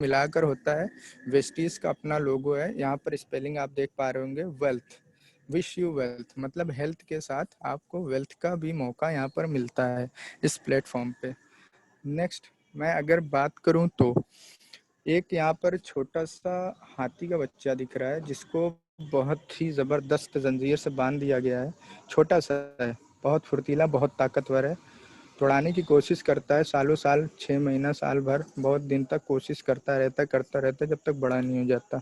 मिलाकर होता है। वेस्टीज का अपना लोगो है, यहाँ पर स्पेलिंग आप देख पा रहे होंगे, वेल्थ, विश यू वेल्थ, मतलब हेल्थ के साथ आपको वेल्थ का भी मौका यहाँ पर मिलता है इस प्लेटफॉर्म पे। नेक्स्ट मैं अगर बात करूँ तो एक यहाँ पर छोटा सा हाथी का बच्चा दिख रहा है जिसको बहुत ही ज़बरदस्त जंजीर से बांध दिया गया है। छोटा सा है, बहुत फुर्तीला, बहुत ताकतवर है, तोड़ाने की कोशिश करता है सालों साल, 6 महीना, साल भर, बहुत दिन तक कोशिश करता रहता जब तक बड़ा नहीं हो जाता।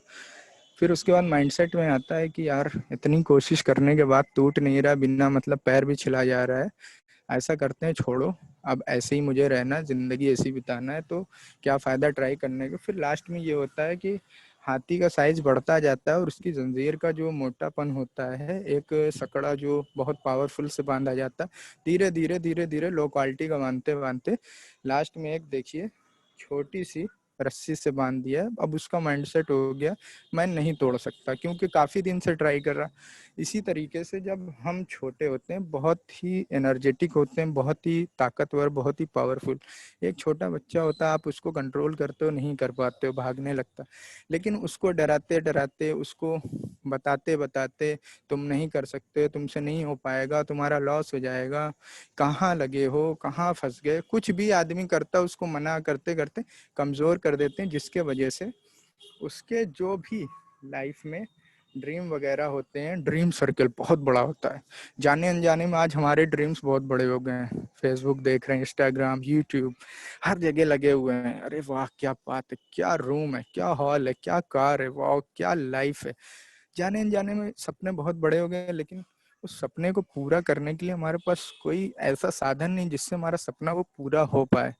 फिर उसके बाद माइंडसेट में आता है कि यार इतनी कोशिश करने के बाद टूट नहीं रहा, बिना मतलब पैर भी छिला जा रहा है, ऐसा करते हैं छोड़ो, अब ऐसे ही मुझे रहना, ज़िंदगी ऐसी बिताना है, तो क्या फ़ायदा ट्राई करने का। फिर लास्ट में ये होता है कि हाथी का साइज़ बढ़ता जाता है और उसकी जंजीर का जो मोटापन होता है, एक सकड़ा जो बहुत पावरफुल से बांधा जाता है, धीरे धीरे धीरे धीरे लो क्वालिटी का बांधते बांधते लास्ट में एक देखिए छोटी सी रस्सी से बांध दिया है। अब उसका माइंडसेट हो गया मैं नहीं तोड़ सकता, क्योंकि काफ़ी दिन से ट्राई कर रहा। इसी तरीके से जब हम छोटे होते हैं बहुत ही एनर्जेटिक होते हैं, बहुत ही ताकतवर, बहुत ही पावरफुल। एक छोटा बच्चा होता है, आप उसको कंट्रोल करते हो, नहीं कर पाते हो, भागने लगता, लेकिन उसको डराते डराते, उसको बताते बताते तुम नहीं कर सकते, तुमसे नहीं हो पाएगा, तुम्हारा लॉस हो जाएगा, कहाँ लगे हो, कहाँ फंस गए, कुछ भी आदमी करता, उसको मना करते करते कमज़ोर कर देते हैं, जिसके वजह से उसके जो भी लाइफ में ड्रीम वगैरह होते हैं, ड्रीम सर्कल बहुत बड़ा होता है। जाने अनजाने में आज हमारे ड्रीम्स बहुत बड़े हो गए हैं, फेसबुक देख रहे हैं, इंस्टाग्राम, यूट्यूब, हर जगह लगे हुए हैं। अरे वाह क्या बात है, क्या रूम है, क्या हॉल है, क्या कार है, वाह क्या लाइफ है। जाने अनजाने में सपने बहुत बड़े हो गए हैं, लेकिन उस सपने को पूरा करने के लिए हमारे पास कोई ऐसा साधन नहीं जिससे हमारा सपना वो पूरा हो पाए।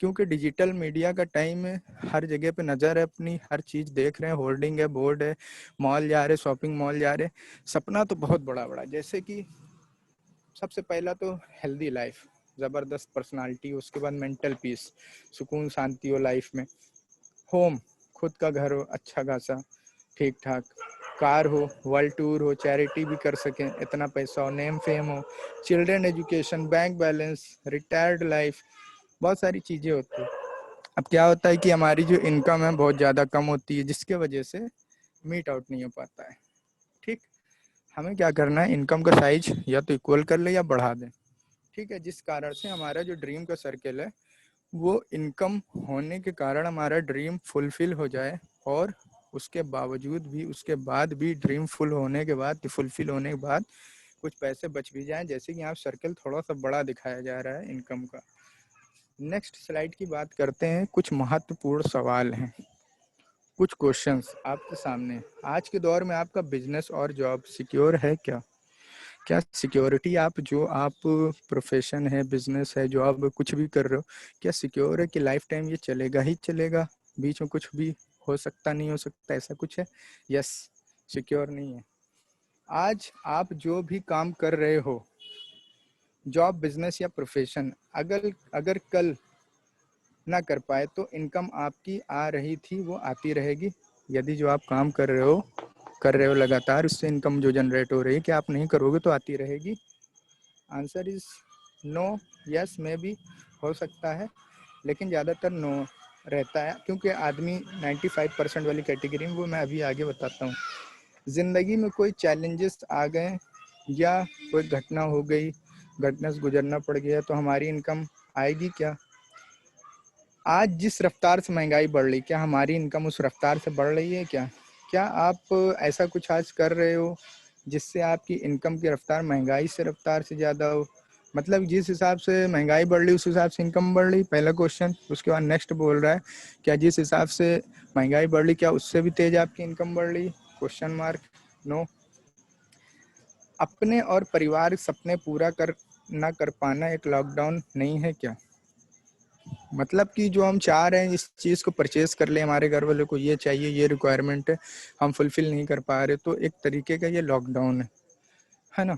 क्योंकि डिजिटल मीडिया का टाइम है, हर जगह पे नज़र है अपनी, हर चीज़ देख रहे हैं, होर्डिंग है, बोर्ड है, मॉल जा रहे, शॉपिंग मॉल जा रहे। सपना तो बहुत बड़ा बड़ा, जैसे कि सबसे पहला तो हेल्दी लाइफ, ज़बरदस्त पर्सनालिटी, उसके बाद मेंटल पीस, सुकून शांति हो लाइफ में, होम, खुद का घर हो अच्छा खासा ठीक ठाक, कार हो, वर्ल्ड टूर हो, चैरिटी भी कर सकें, इतना पैसा हो, नेम फेम हो, children education, bank balance, retired life, बहुत सारी चीज़ें होती है। अब क्या होता है कि हमारी जो इनकम है बहुत ज़्यादा कम होती है, जिसके वजह से मीट आउट नहीं हो पाता है। ठीक, हमें क्या करना है, इनकम का साइज या तो इक्वल कर ले या बढ़ा दें। ठीक है, जिस कारण से हमारा जो ड्रीम का सर्कल है वो इनकम होने के कारण हमारा ड्रीम फुलफिल हो जाए, और उसके बावजूद भी, उसके बाद भी, ड्रीम फुलफिल होने के बाद कुछ पैसे बच भी जाएं, जैसे कि यहाँ सर्कल थोड़ा सा बड़ा दिखाया जा रहा है इनकम का। नेक्स्ट स्लाइड की बात करते हैं, कुछ महत्वपूर्ण सवाल हैं, कुछ क्वेश्चंस आपके सामने। आज के दौर में आपका बिजनेस और जॉब सिक्योर है क्या? क्या सिक्योरिटी, आप जो आप प्रोफेशन है, बिजनेस है, जॉब, कुछ भी कर रहे हो, क्या सिक्योर है कि लाइफ टाइम ये चलेगा ही चलेगा, बीच में कुछ भी हो सकता, नहीं हो सकता, ऐसा कुछ है? यस, सिक्योर नहीं है। आज आप जो भी काम कर रहे हो, जॉब, बिजनेस या प्रोफेशन, अगर अगर कल ना कर पाए तो इनकम आपकी आ रही थी वो आती रहेगी। यदि जो आप काम कर रहे हो लगातार, उससे इनकम जो जनरेट हो रही है, क्या आप नहीं करोगे तो आती रहेगी? Answer is no. यस में भी हो सकता है, लेकिन ज़्यादातर नो रहता है, क्योंकि आदमी 95% वाली कैटेगरी में, वो मैं अभी आगे बताता हूँ। ज़िंदगी में कोई चैलेंजेस आ गए या कोई घटना हो गई, घटना से गुजरना पड़ गया, तो हमारी इनकम आएगी क्या? आज जिस रफ्तार से महंगाई बढ़ रही, क्या हमारी इनकम उस रफ्तार से बढ़ रही है क्या? क्या आप ऐसा कुछ आज कर रहे हो जिससे आपकी इनकम की रफ्तार महंगाई से रफ्तार से ज़्यादा हो? मतलब जिस हिसाब से महंगाई बढ़ रही उस हिसाब से इनकम बढ़ रही, पहला क्वेश्चन। उसके बाद नेक्स्ट बोल रहा है, क्या जिस हिसाब से महंगाई बढ़ रही क्या उससे भी तेज आपकी इनकम बढ़ रही? Question mark, no. अपने और परिवार सपने पूरा कर ना कर पाना एक लॉकडाउन नहीं है क्या? मतलब कि जो हम चाह रहे हैं इस चीज़ को परचेज कर ले, हमारे घर वालों को ये चाहिए, ये रिक्वायरमेंट है, हम फुलफिल नहीं कर पा रहे, तो एक तरीके का ये लॉकडाउन है ना।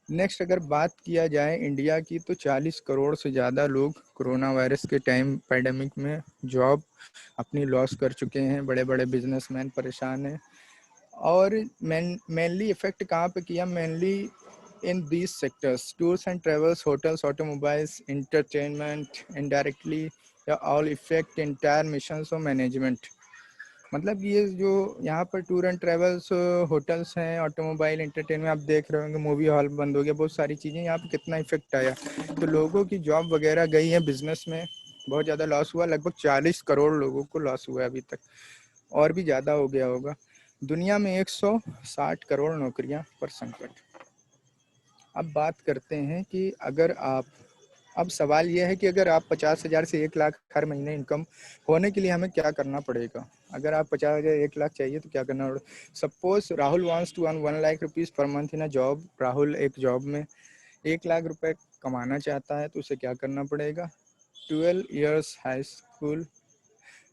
नेक्स्ट अगर बात किया जाए इंडिया की, तो 40 करोड़ से ज़्यादा लोग कोरोना वायरस के टाइम पैंडेमिक में जॉब अपनी लॉस कर चुके हैं, बड़े बड़े बिजनेसमैन परेशान हैं। और मेनली इफेक्ट कहाँ पे किया? Mainly in these sectors, tours and travels, hotels, automobiles, entertainment, indirectly या ऑल इफेक्ट इंटायर मिशन और मैनेजमेंट। मतलब ये जो यहाँ पर टूर एंड ट्रेवल्स, होटल्स हैं, ऑटोमोबाइल, एंटरटेनमेंट, आप देख रहे होंगे मूवी हॉल बंद हो गया, बहुत सारी चीज़ें, यहाँ पे कितना इफेक्ट आया। तो लोगों की जॉब वगैरह गई है, बिजनेस में बहुत ज़्यादा लॉस हुआ, लगभग 40 करोड़ लोगों को लॉस हुआ है अभी तक, और भी ज़्यादा हो गया होगा। दुनिया में 160 करोड़ नौकरियां पर संकट। अब बात करते हैं कि अगर आप, अब सवाल यह है कि अगर आप 50,000 से 1 लाख हर महीने इनकम होने के लिए हमें क्या करना पड़ेगा। अगर आप 50,000 1 लाख चाहिए तो क्या करना पड़ेगा। Suppose Rahul wants to earn 1 lakh rupees per month in a job. Rahul एक जॉब में 1 लाख रुपए कमाना चाहता है, तो उसे क्या करना पड़ेगा। 12 ईयर्स हाई स्कूल,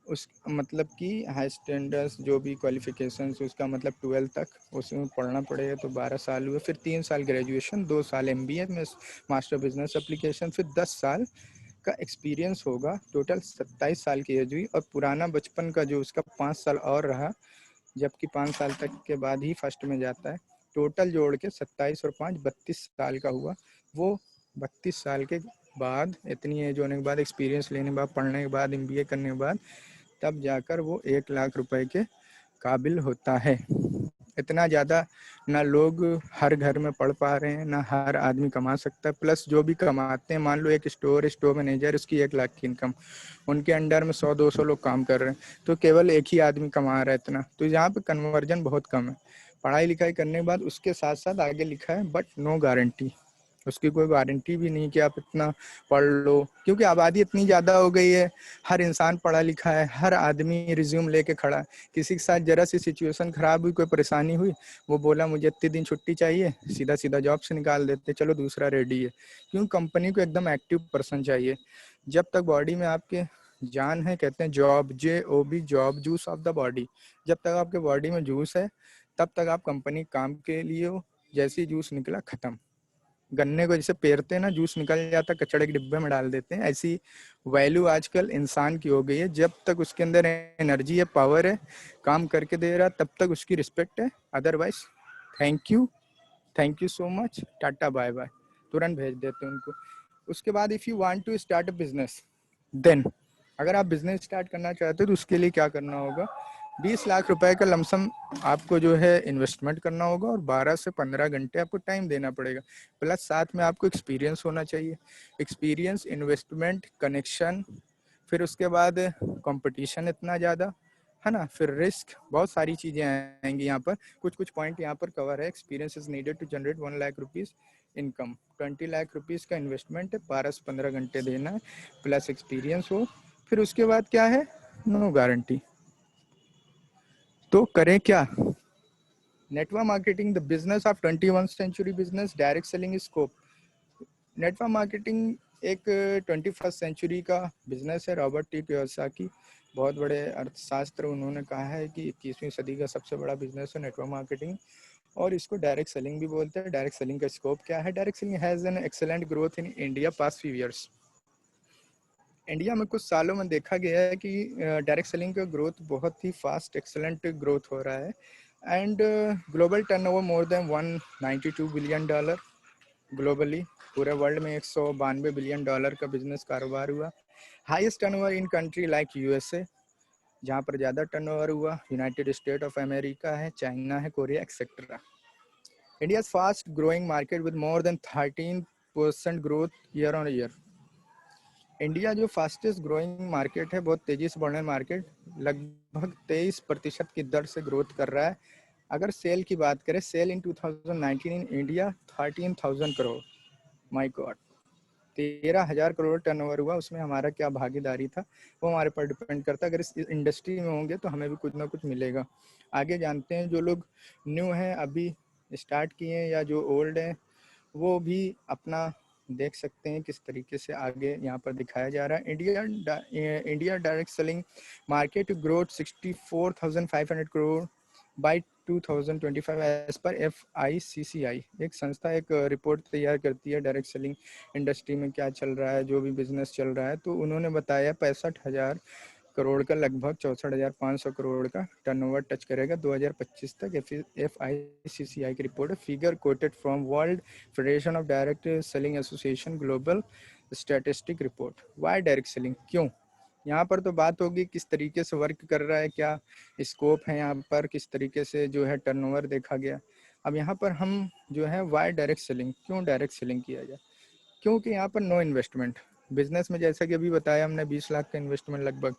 उस मतलब कि हाई स्टैंडर्ड्स जो भी क्वालिफिकेशन उसका मतलब 12 तक उसमें पढ़ना पड़ेगा, तो 12 साल हुए। फिर 3 साल ग्रेजुएशन, 2 साल MBA में मास्टर बिजनेस एप्लीकेशन, फिर 10 साल का एक्सपीरियंस होगा। टोटल 27 साल की एज हुई। और पुराना बचपन का जो उसका 5 साल और रहा, जबकि 5 साल तक के बाद ही फर्स्ट में जाता है। टोटल जोड़ के 27 और 5 32 साल का हुआ। वो 32 साल के बाद, इतनी एज होने के बाद, एक्सपीरियंस लेने के बाद, पढ़ने के बाद, MBA करने के बाद, तब जाकर वो 1 लाख रुपए के काबिल होता है। इतना ज़्यादा ना लोग हर घर में पढ़ पा रहे हैं, ना हर आदमी कमा सकता है। प्लस जो भी कमाते हैं, मान लो एक स्टोर मैनेजर, उसकी 1 लाख की इनकम, उनके अंडर में 100-200 लोग काम कर रहे हैं, तो केवल एक ही आदमी कमा रहा है इतना। तो यहाँ पे कन्वर्जन बहुत कम है। पढ़ाई लिखाई करने के बाद उसके साथ साथ आगे लिखा है बट नो गारंटी। उसकी कोई गारंटी भी नहीं कि आप इतना पढ़ लो, क्योंकि आबादी इतनी ज़्यादा हो गई है। हर इंसान पढ़ा लिखा है, हर आदमी रिज्यूम लेके खड़ा है। किसी के साथ जरा सी सिचुएशन खराब हुई, कोई परेशानी हुई, वो बोला मुझे इतने दिन छुट्टी चाहिए, सीधा सीधा जॉब से निकाल देते, चलो दूसरा रेडी है। क्यों, कंपनी को एकदम एक्टिव पर्सन चाहिए। जब तक बॉडी में आपके जान है, कहते हैं job, JOB, job, juice of the body. जब तक आपके बॉडी में जूस है, तब तक आप कंपनी काम के लिए हो। जैसे ही जूस निकला, खत्म। गन्ने को जैसे पेरते हैं ना, जूस निकल जाता, कचड़े के डिब्बे में डाल देते हैं, ऐसी वैल्यू आजकल इंसान की हो गई है। जब तक उसके अंदर एनर्जी है, पावर है, काम करके दे रहा, तब तक उसकी रिस्पेक्ट है। Otherwise thank you so much, tata bye bye, तुरंत भेज देते हैं उनको। उसके बाद if you want to start a business, then अगर आप बिजनेस स्टार्ट करना चाहते हो तो उसके लिए क्या करना होगा। 20 लाख रुपए का लमसम आपको जो है इन्वेस्टमेंट करना होगा, और 12 से 15 घंटे आपको टाइम देना पड़ेगा। प्लस साथ में आपको एक्सपीरियंस होना चाहिए। एक्सपीरियंस, इन्वेस्टमेंट, कनेक्शन, फिर उसके बाद कंपटीशन इतना ज़्यादा है ना, फिर रिस्क, बहुत सारी चीज़ें आएंगी यहाँ पर। कुछ कुछ पॉइंट यहाँ पर कवर है। Experience is needed to generate 1 lakh rupees इनकम। 20 लाख रुपीज़ का इन्वेस्टमेंट है, 12 से 15 घंटे देना है, प्लस एक्सपीरियंस हो। फिर उसके बाद क्या है, नो गारंटी। तो करें क्या। Network marketing, the business of 21st century business, direct selling scope. Network marketing एक 21st सेंचुरी का बिजनेस है। रॉबर्ट टी कियोसाकी, बहुत बड़े अर्थशास्त्र, उन्होंने कहा है कि 21वीं सदी का सबसे बड़ा बिजनेस है नेटवर्क मार्केटिंग, और इसको डायरेक्ट सेलिंग भी बोलते हैं। डायरेक्ट सेलिंग का स्कोप क्या है। Direct selling has an excellent growth in India past few years. India में कुछ सालों में देखा गया है कि डायरेक्ट सेलिंग का ग्रोथ बहुत ही फास्ट, एक्सेलेंट ग्रोथ हो रहा है। And global turnover more than $192 billion globally. पूरे वर्ल्ड में $192 बिलियन का बिजनेस कारोबार हुआ। Highest turnover in country like USA, जहाँ पर ज़्यादा टर्नओवर हुआ, यूनाइटेड स्टेट ऑफ अमेरिका है, चाइना है, Korea etcetera. India fast growing market with more than 13% growth year on year. India जो फास्टेस्ट ग्रोइंग मार्केट है, बहुत तेजी से बढ़ने मार्केट, लगभग 23% की दर से ग्रोथ कर रहा है। अगर सेल की बात करें, sale in 2019 in India 13,000 crore. My god, 13,000 crore turnover हुआ। उसमें हमारा क्या भागीदारी था, वो हमारे पर डिपेंड करता है। अगर इस इंडस्ट्री में होंगे तो हमें भी कुछ ना कुछ मिलेगा। आगे जानते हैं, जो लोग न्यू हैं, अभी स्टार्ट किए हैं, या जो ओल्ड हैं, वो भी अपना देख सकते हैं किस तरीके से आगे यहाँ पर दिखाया जा रहा है। India direct selling market growth 64,500 crore by 2025 as per FICCI। एक संस्था एक रिपोर्ट तैयार करती है डायरेक्ट सेलिंग इंडस्ट्री में क्या चल रहा है, जो भी बिजनेस चल रहा है। तो उन्होंने बताया 65,000 करोड़ का, लगभग 64,500 करोड़ का टर्नओवर टच करेगा 2025 तक। FICCI की रिपोर्ट है। Figure quoted from world federation of direct selling association global statistic report. Why direct selling, क्यों यहाँ पर तो बात होगी किस तरीके से वर्क कर रहा है, क्या स्कोप है यहाँ पर, किस तरीके से जो है टर्नओवर देखा गया। अब यहाँ पर हम जो है वाई डायरेक्ट सेलिंग, क्यों डायरेक्ट सेलिंग किया जाए, क्योंकि यहाँ पर नो इन्वेस्टमेंट। बिजनेस में जैसा कि अभी बताया हमने 20 लाख का इन्वेस्टमेंट लगभग,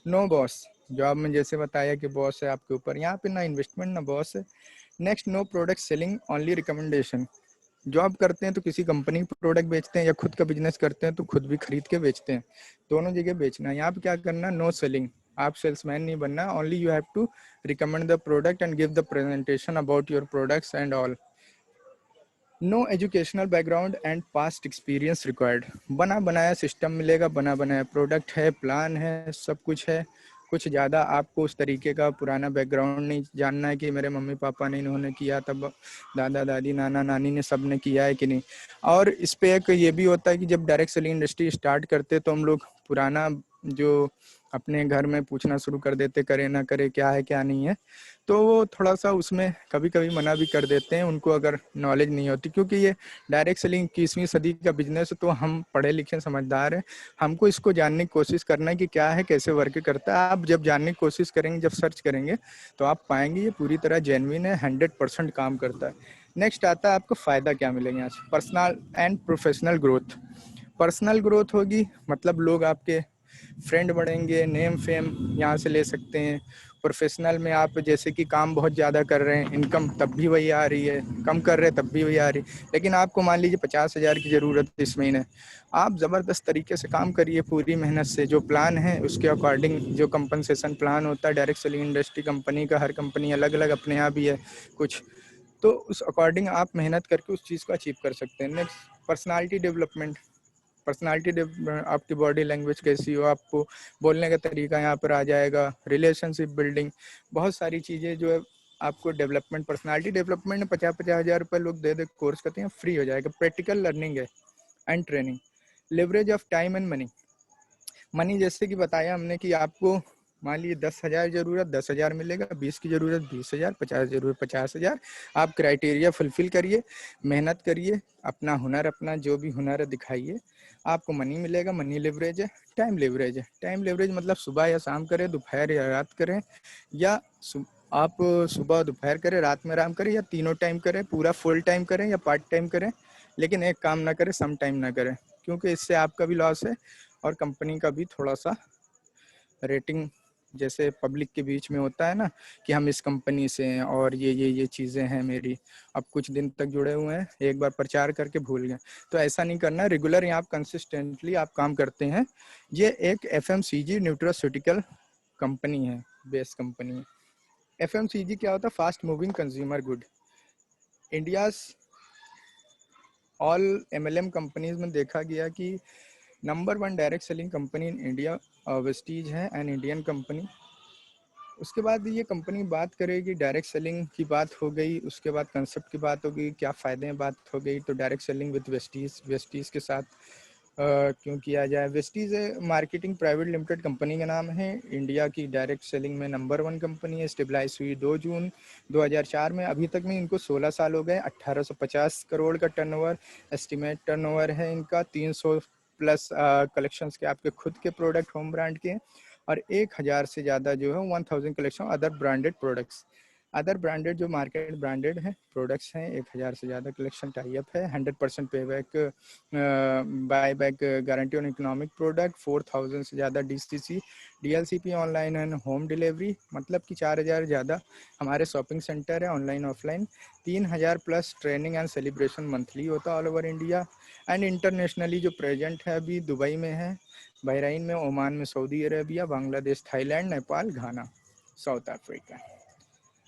नो बॉस। जॉब में जैसे बताया कि बॉस है आपके ऊपर, यहाँ पे ना इन्वेस्टमेंट ना बॉस है। Next, no product selling, only recommendation. Job करते हैं तो किसी कंपनी का प्रोडक्ट बेचते हैं, या खुद का बिजनेस करते हैं तो खुद भी खरीद के बेचते हैं, दोनों जगह बेचना है। यहाँ पे क्या करना, नो सेलिंग, आप सेल्समैन नहीं बनना, only you have to recommend the product and give the presentation about your products and all. No educational background and past experience required. बना बनाया सिस्टम मिलेगा, बना बनाया प्रोडक्ट है, प्लान है, सब कुछ है। कुछ ज़्यादा आपको उस तरीके का पुराना बैकग्राउंड नहीं जानना है कि मेरे मम्मी पापा ने इन्होंने किया, तब दादा दादी नाना नानी ने सब ने किया है कि नहीं। और इस पे एक ये भी होता है कि जब डायरेक्ट सेलिंग इंडस्ट्री स्टार्ट करते तो हम लोग पुराना जो अपने घर में पूछना शुरू कर देते, करे ना करे, क्या है क्या नहीं है, तो वो थोड़ा सा उसमें कभी कभी मना भी कर देते हैं उनको, अगर नॉलेज नहीं होती। क्योंकि ये डायरेक्ट सेलिंग 21वीं सदी का बिजनेस है, तो हम पढ़े लिखे समझदार हैं, हमको इसको जानने की कोशिश करना है कि क्या है, कैसे वर्क करता है। आप जब जानने की कोशिश करेंगे, जब सर्च करेंगे, तो आप पाएंगे ये पूरी तरह जेन्युइन है, 100% काम करता है। नेक्स्ट आता है आपको फ़ायदा क्या मिलेगा यहाँ से, personal and professional growth. Personal growth होगी मतलब लोग आपके फ्रेंड बढ़ेंगे, नेम फेम यहाँ से ले सकते हैं। प्रोफेशनल में आप जैसे कि काम बहुत ज़्यादा कर रहे हैं, इनकम तब भी वही आ रही है, कम कर रहे हैं तब भी वही आ रही है, लेकिन आपको मान लीजिए 50,000 की ज़रूरत है इस महीने, आप ज़बरदस्त तरीके से काम करिए पूरी मेहनत से, जो प्लान है उसके अकॉर्डिंग जो कंपनसेशन प्लान होता है डायरेक्ट सेलिंग इंडस्ट्री कंपनी का, हर कंपनी अलग अलग अपने यहाँ भी है कुछ, तो उस अकॉर्डिंग आप मेहनत करके उस चीज़ को अचीव कर सकते हैं। Next, personality development. पर्सनालिटी आपकी बॉडी लैंग्वेज कैसी हो, आपको बोलने का तरीका यहाँ पर आ जाएगा। रिलेशनशिप बिल्डिंग, बहुत सारी चीज़ें जो है आपको डेवलपमेंट, पर्सनालिटी डेवलपमेंट में 50-50 हज़ार रुपये लोग दे दे कोर्स करते हैं, फ्री हो जाएगा। प्रैक्टिकल लर्निंग है and training. Leverage of time and money. Money जैसे कि बताया हमने कि आपको मान लीजिए 10,000 जरूरत, 10,000 मिलेगा, 20 की जरूरत 20,000, 50 जरूरत 50,000। आप क्राइटेरिया फुलफिल करिए, मेहनत करिए, अपना हुनर, अपना जो भी हुनर है दिखाइए, आपको मनी मिलेगा। मनी लेवरेज है। टाइम लेवरेज है। टाइम लेवरेज मतलब सुबह या शाम करें, दोपहर या रात करें, या आप सुबह दोपहर करें, रात में आराम करें, या तीनों टाइम करें, पूरा फुल टाइम करें या पार्ट टाइम करें, लेकिन एक काम ना करें, सम टाइम ना करें, क्योंकि इससे आपका भी लॉस है और कंपनी का भी थोड़ा सा रेटिंग, जैसे पब्लिक के बीच में होता है ना कि हम इस कंपनी से हैं और ये चीज़ें हैं मेरी, अब कुछ दिन तक जुड़े हुए हैं, एक बार प्रचार करके भूल गए, तो ऐसा नहीं करना। रेगुलर यहाँ आप कंसिस्टेंटली आप काम करते हैं। ये एक FMCG न्यूट्रास्यूटिकल कंपनी है, बेस कंपनी है। FMCG क्या होता है, fast moving consumer good. India's all MLM companies में देखा गया कि number 1 direct selling company in India Vestige है, एन इंडियन कंपनी। उसके बाद ये कंपनी बात करेगी, डायरेक्ट सेलिंग की बात हो गई, उसके बाद कंसेप्ट की बात होगी, क्या फ़ायदे हैं बात हो गई, तो direct selling with Vestige, Vestige के साथ क्यों किया जाए। Vestige marketing private limited company का नाम है, इंडिया की डायरेक्ट सेलिंग में नंबर 1 कंपनी है। स्टेबलाइज हुई 2 जून 2004 में, अभी तक में इनको 16 साल हो गए। 1850 करोड़ का टर्नओवर एस्टिमेट टर्नओवर है इनका। 300 प्लस कलेक्शंस के आपके खुद के प्रोडक्ट होम ब्रांड के, और 1,000 से ज़्यादा जो है 1,000 collection other branded products. Other branded जो मार्केट ब्रांडेड है प्रोडक्ट्स हैं, 1,000 से ज़्यादा कलेक्शन टाइप है। 100% पे back, buy back guarantee on economic product. 4,000 से ज़्यादा DCC DLCP online and home delivery, मतलब कि 4,000 ज़्यादा हमारे शॉपिंग सेंटर है online offline. 3,000 plus training and celebration monthly होता है all over India. And internationally जो प्रेजेंट है अभी दुबई में है, बहरीन में, ओमान में, Saudi Arabia, Bangladesh, Thailand, Nepal, Ghana, South Africa.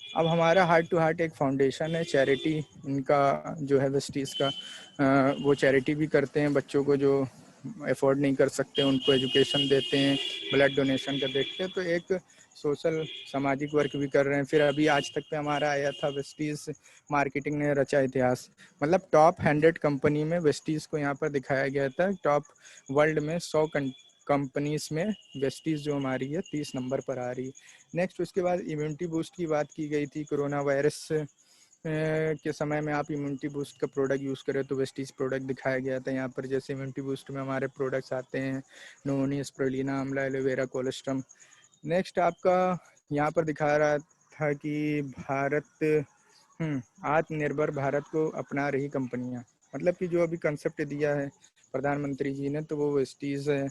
अब हमारा हार्ट टू हार्ट एक फाउंडेशन है, चैरिटी इनका जो है वेस्टीज़ का, वो चैरिटी भी करते हैं, बच्चों को जो अफोर्ड नहीं कर सकते उनको एजुकेशन देते हैं, ब्लड डोनेशन का देखते हैं, तो एक सोशल सामाजिक वर्क भी कर रहे हैं। फिर अभी आज तक पे हमारा आया था वेस्टीज़ मार्केटिंग ने रचा इतिहास, मतलब टॉप 100 कंपनी में वेस्टीज़ को यहाँ पर दिखाया गया था। टॉप वर्ल्ड में 100 कंपनीज में वेस्टीज़ जो हमारी है 30 नंबर पर आ रही है। नेक्स्ट उसके बाद इम्यूनिटी बूस्ट की बात की गई थी, कोरोना वायरस के समय में आप इम्यूनिटी बूस्ट का प्रोडक्ट यूज़ करें तो वेस्टीज प्रोडक्ट दिखाया गया था यहाँ पर। जैसे इम्यूनिटी बूस्ट में हमारे प्रोडक्ट्स आते हैं नोनी, स्प्रुलिना, आंवला, एलोवेरा, कोलेस्ट्रम। नेक्स्ट आपका यहाँ पर दिखा रहा था कि भारत आत्मनिर्भर भारत को अपना रही कंपनियां। मतलब कि जो अभी कंसेप्ट दिया है प्रधानमंत्री जी ने, तो वो वेस्टीज है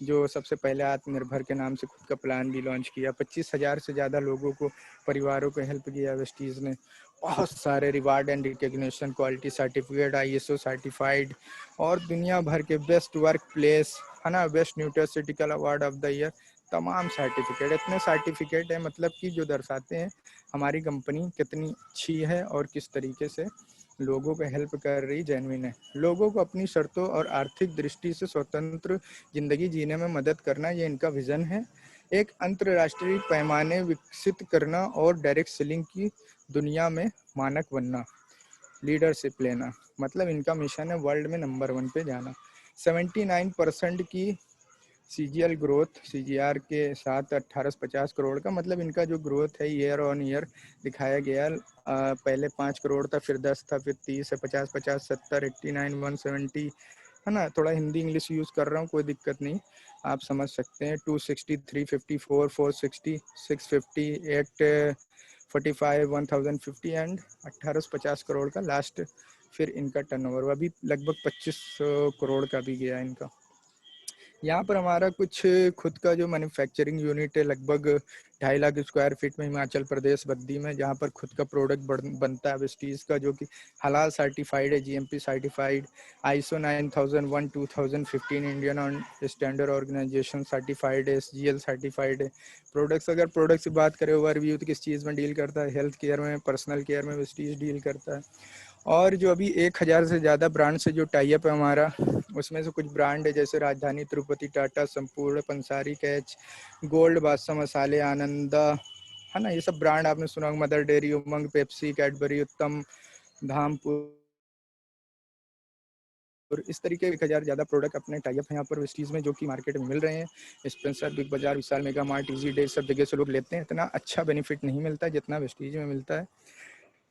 जो सबसे पहले आत्मनिर्भर के नाम से खुद का प्लान भी लॉन्च किया। 25,000 से ज़्यादा लोगों को, परिवारों को हेल्प किया वेस्टीज ने। बहुत सारे reward and recognition, quality certificate, ISO certified, और दुनिया भर के बेस्ट वर्क प्लेस है ना, best nutraceutical award of the year, तमाम सर्टिफिकेट, इतने सर्टिफिकेट है मतलब कि जो दर्शाते हैं हमारी कंपनी कितनी अच्छी है और किस तरीके से लोगों को हेल्प कर रही, जेन्युइन है। लोगों को अपनी शर्तों और आर्थिक दृष्टि से स्वतंत्र जिंदगी जीने में मदद करना, ये इनका विजन है। एक अंतर्राष्ट्रीय पैमाने विकसित करना और डायरेक्ट सेलिंग की दुनिया में मानक बनना, लीडरशिप लेना, मतलब इनका मिशन है वर्ल्ड में नंबर 1 पे जाना। 79% की CGL ग्रोथ, CGR के साथ 1850 करोड़ का, मतलब इनका जो ग्रोथ है ईयर ऑन ईयर दिखाया गया। पहले 5 करोड़ था, फिर 10 था, फिर 30 है, 50, 50, 70, 89, 170, है ना। थोड़ा हिंदी इंग्लिश यूज़ कर रहा हूँ, कोई दिक्कत नहीं, आप समझ सकते हैं। 260, 354, 460, 650, 845, 1050 एंड 1850 करोड़ का लास्ट फिर इनका टर्नओवर अभी लगभग 2500 करोड़ का भी गया इनका। यहाँ पर हमारा कुछ खुद का जो मैन्युफैक्चरिंग यूनिट है लगभग 2.5 लाख स्क्वायर फीट में हिमाचल प्रदेश बद्दी में, जहाँ पर खुद का प्रोडक्ट बनता है वेस्टीज का, जो कि हलाल सर्टिफाइड है, GMP certified, ISO 9001 2015 Indian on standard organisation certified है, SGL सर्टिफाइड है। प्रोडक्ट्स, अगर प्रोडक्ट्स की बात करें ओवरव्यू तो किस चीज़ में डील करता है, हेल्थ केयर में, पर्सनल केयर में वेस्टीज डील करता है। और जो अभी 1000 से ज़्यादा ब्रांड से जो टाइप है हमारा, उसमें से कुछ ब्रांड है जैसे राजधानी, तिरुपति, टाटा, संपूर्ण, पंसारी, कैच, गोल्ड, बादशाह मसाले, आनंदा, है ना। ये सब ब्रांड आपने सुना होगा, मदर डेयरी, उमंग, पेप्सी, कैडबरी, उत्तम, धामपुर, और इस तरीके के 1000 ज़्यादा प्रोडक्ट अपने टाइप हैं यहाँ पर वेस्टीज में, जो कि मार्केट में मिल रहे हैं। स्पेंसर, बिग बाजार, विशाल मेगा मार्ट, इजी डे, सब जगह से लोग लेते हैं। इतना अच्छा बेनिफिट नहीं मिलता जितना वेस्टीज में मिलता है।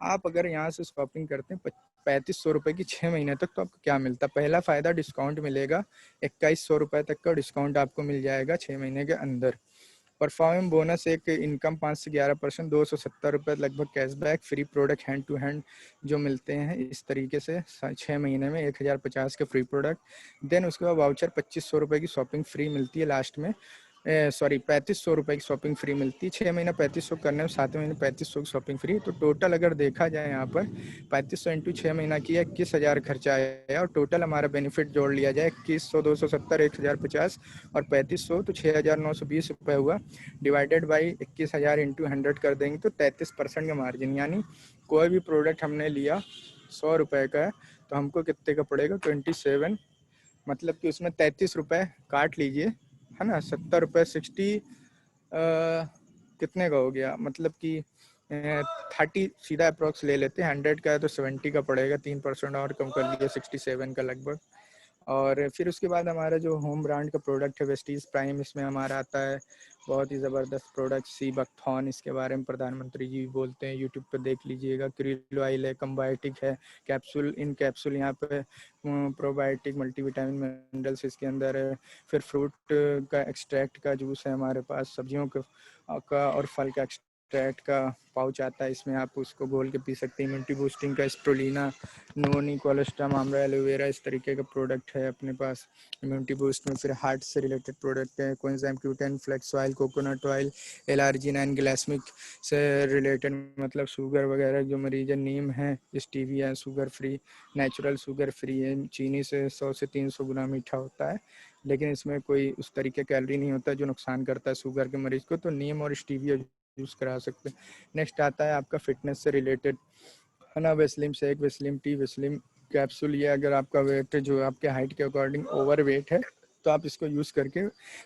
आप अगर यहाँ से शॉपिंग करते हैं 3500 रुपये की 6 महीने तक, तो आपको क्या मिलता है? पहला फ़ायदा डिस्काउंट मिलेगा, 2100 रुपये तक का डिस्काउंट आपको मिल जाएगा 6 महीने के अंदर। परफॉर्मेंस बोनस, एक इनकम 5 से 11%, 270 रुपये लगभग cashback, free product hand to hand जो मिलते हैं इस तरीके से 6 महीने में 1050 के फ्री प्रोडक्ट। देन उसके बाद वाउचर 2500 रुपये की शॉपिंग फ्री मिलती है लास्ट में, सॉरी 3500 रुपये की शॉपिंग फ्री मिलती है। 6 महीने 3500 करने में 7 महीने 3500 की शॉपिंग फ्री। तो टोटल अगर देखा जाए यहाँ पर 3500 इंटू 6 महीना किया 21,000 खर्चा आया, और टोटल हमारा बेनिफिट जोड़ लिया जाए 2100, 270, 1050 और 3500, तो 6,920 रुपये हुआ। डिवाइडेड बाई 21,000 इंटू 100 कर देंगे तो 33% का मार्जिन, यानी कोई भी प्रोडक्ट हमने लिया 100 रुपये का है तो हमको कितने का पड़ेगा 27, मतलब कि उसमें 33 रुपये काट लीजिए, है ना। 70 रुपये 60 कितने का हो गया, मतलब कि 30 सीधा अप्रॉक्स ले लेते हैं। 100 का है तो 70 का पड़ेगा, 3% और कम कर लीजिए, 67 का लगभग। और फिर उसके बाद हमारा जो होम ब्रांड का प्रोडक्ट है वेस्टीज प्राइम, इसमें हमारा आता है बहुत ही ज़बरदस्त प्रोडक्ट सी बकथॉन। इसके बारे में प्रधानमंत्री जी बोलते हैं, यूट्यूब पर देख लीजिएगा। क्रिल ऑयल है, कम्बायोटिक है, कैप्सूल, इन कैप्सूल यहाँ पे प्रोबायोटिक, मल्टीविटामिन, मिनरल्स इसके अंदर है। फिर फ्रूट का एक्सट्रैक्ट का जूस है हमारे पास, सब्जियों का और फल का एक्सट्रैक्ट का पाउच आता है इसमें, आप उसको घोल के पी सकते हैं। इम्यूनिटी बूस्टिंग का स्प्रुलिना, नोनी, कोलेस्ट्रम, आमरा, एलोवेरा, इस तरीके का प्रोडक्ट है अपने पास इम्यूनिटी बूस्ट में। फिर हार्ट से रिलेटेड प्रोडक्ट है, coenzyme Q10, flax oil, coconut oil, L arginine and glycemic से रिलेटेड, मतलब शुगर वगैरह जो मरीज है, नीम है, stevia, sugar free, natural sugar free है, चीनी से 100 से 300 गुना मीठा होता है, लेकिन इसमें कोई उस तरीके कैलोरी नहीं होता जो नुकसान करता है शुगर के मरीज को, तो नीम और स्टीविया यूज़ करा सकते हैं। नेक्स्ट आता है आपका फिटनेस से रिलेटेड, है ना, Weslim shake, Weslim T, Weslim capsule. ये अगर आपका वेट जो आपके हाइट के अकॉर्डिंग ओवर वेट है तो आप इसको यूज़ करके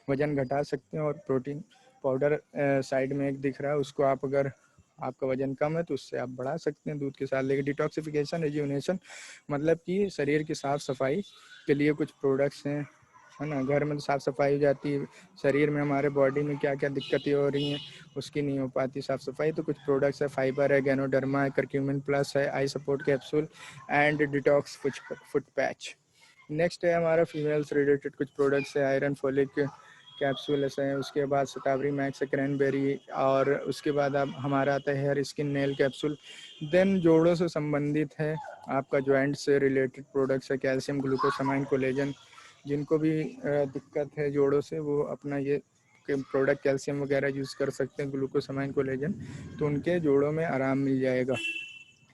वज़न घटा सकते हैं। और प्रोटीन पाउडर साइड में एक दिख रहा है, उसको आप अगर आपका वजन कम है तो उससे आप बढ़ा सकते हैं दूध के साथ। लेकिन डिटॉक्सिफिकेशन, रिज्यूनेशन, मतलब कि शरीर की साफ़ सफाई के लिए कुछ प्रोडक्ट्स हैं है ना। घर में तो साफ़ सफाई हो जाती है, शरीर में हमारे बॉडी में क्या क्या दिक्कतें हो रही हैं उसकी नहीं हो पाती साफ़ सफाई। तो कुछ प्रोडक्ट्स है, फाइबर है, गैनोडर्मा है, करक्यूमिन प्लस है, I support capsule and detox foot patch. Next है हमारा फीमेल से रिलेटेड कुछ प्रोडक्ट्स है, आयरन फोलिक कैप्सूल ऐसे हैं, उसके बाद शतावरी मैक्स है, क्रैनबेरी, और उसके बाद अब हमारा आता है hair skin nail capsule. Then जोड़ों से संबंधित है आपका जॉइंट से रिलेटेड प्रोडक्ट्स है, कैल्शियम ग्लूकोसामाइन कोलेजन। जिनको भी दिक्कत है जोड़ों से वो अपना ये प्रोडक्ट कैल्शियम वगैरह यूज़ कर सकते हैं, ग्लूकोसामाइन कोलेजन, तो उनके जोड़ों में आराम मिल जाएगा।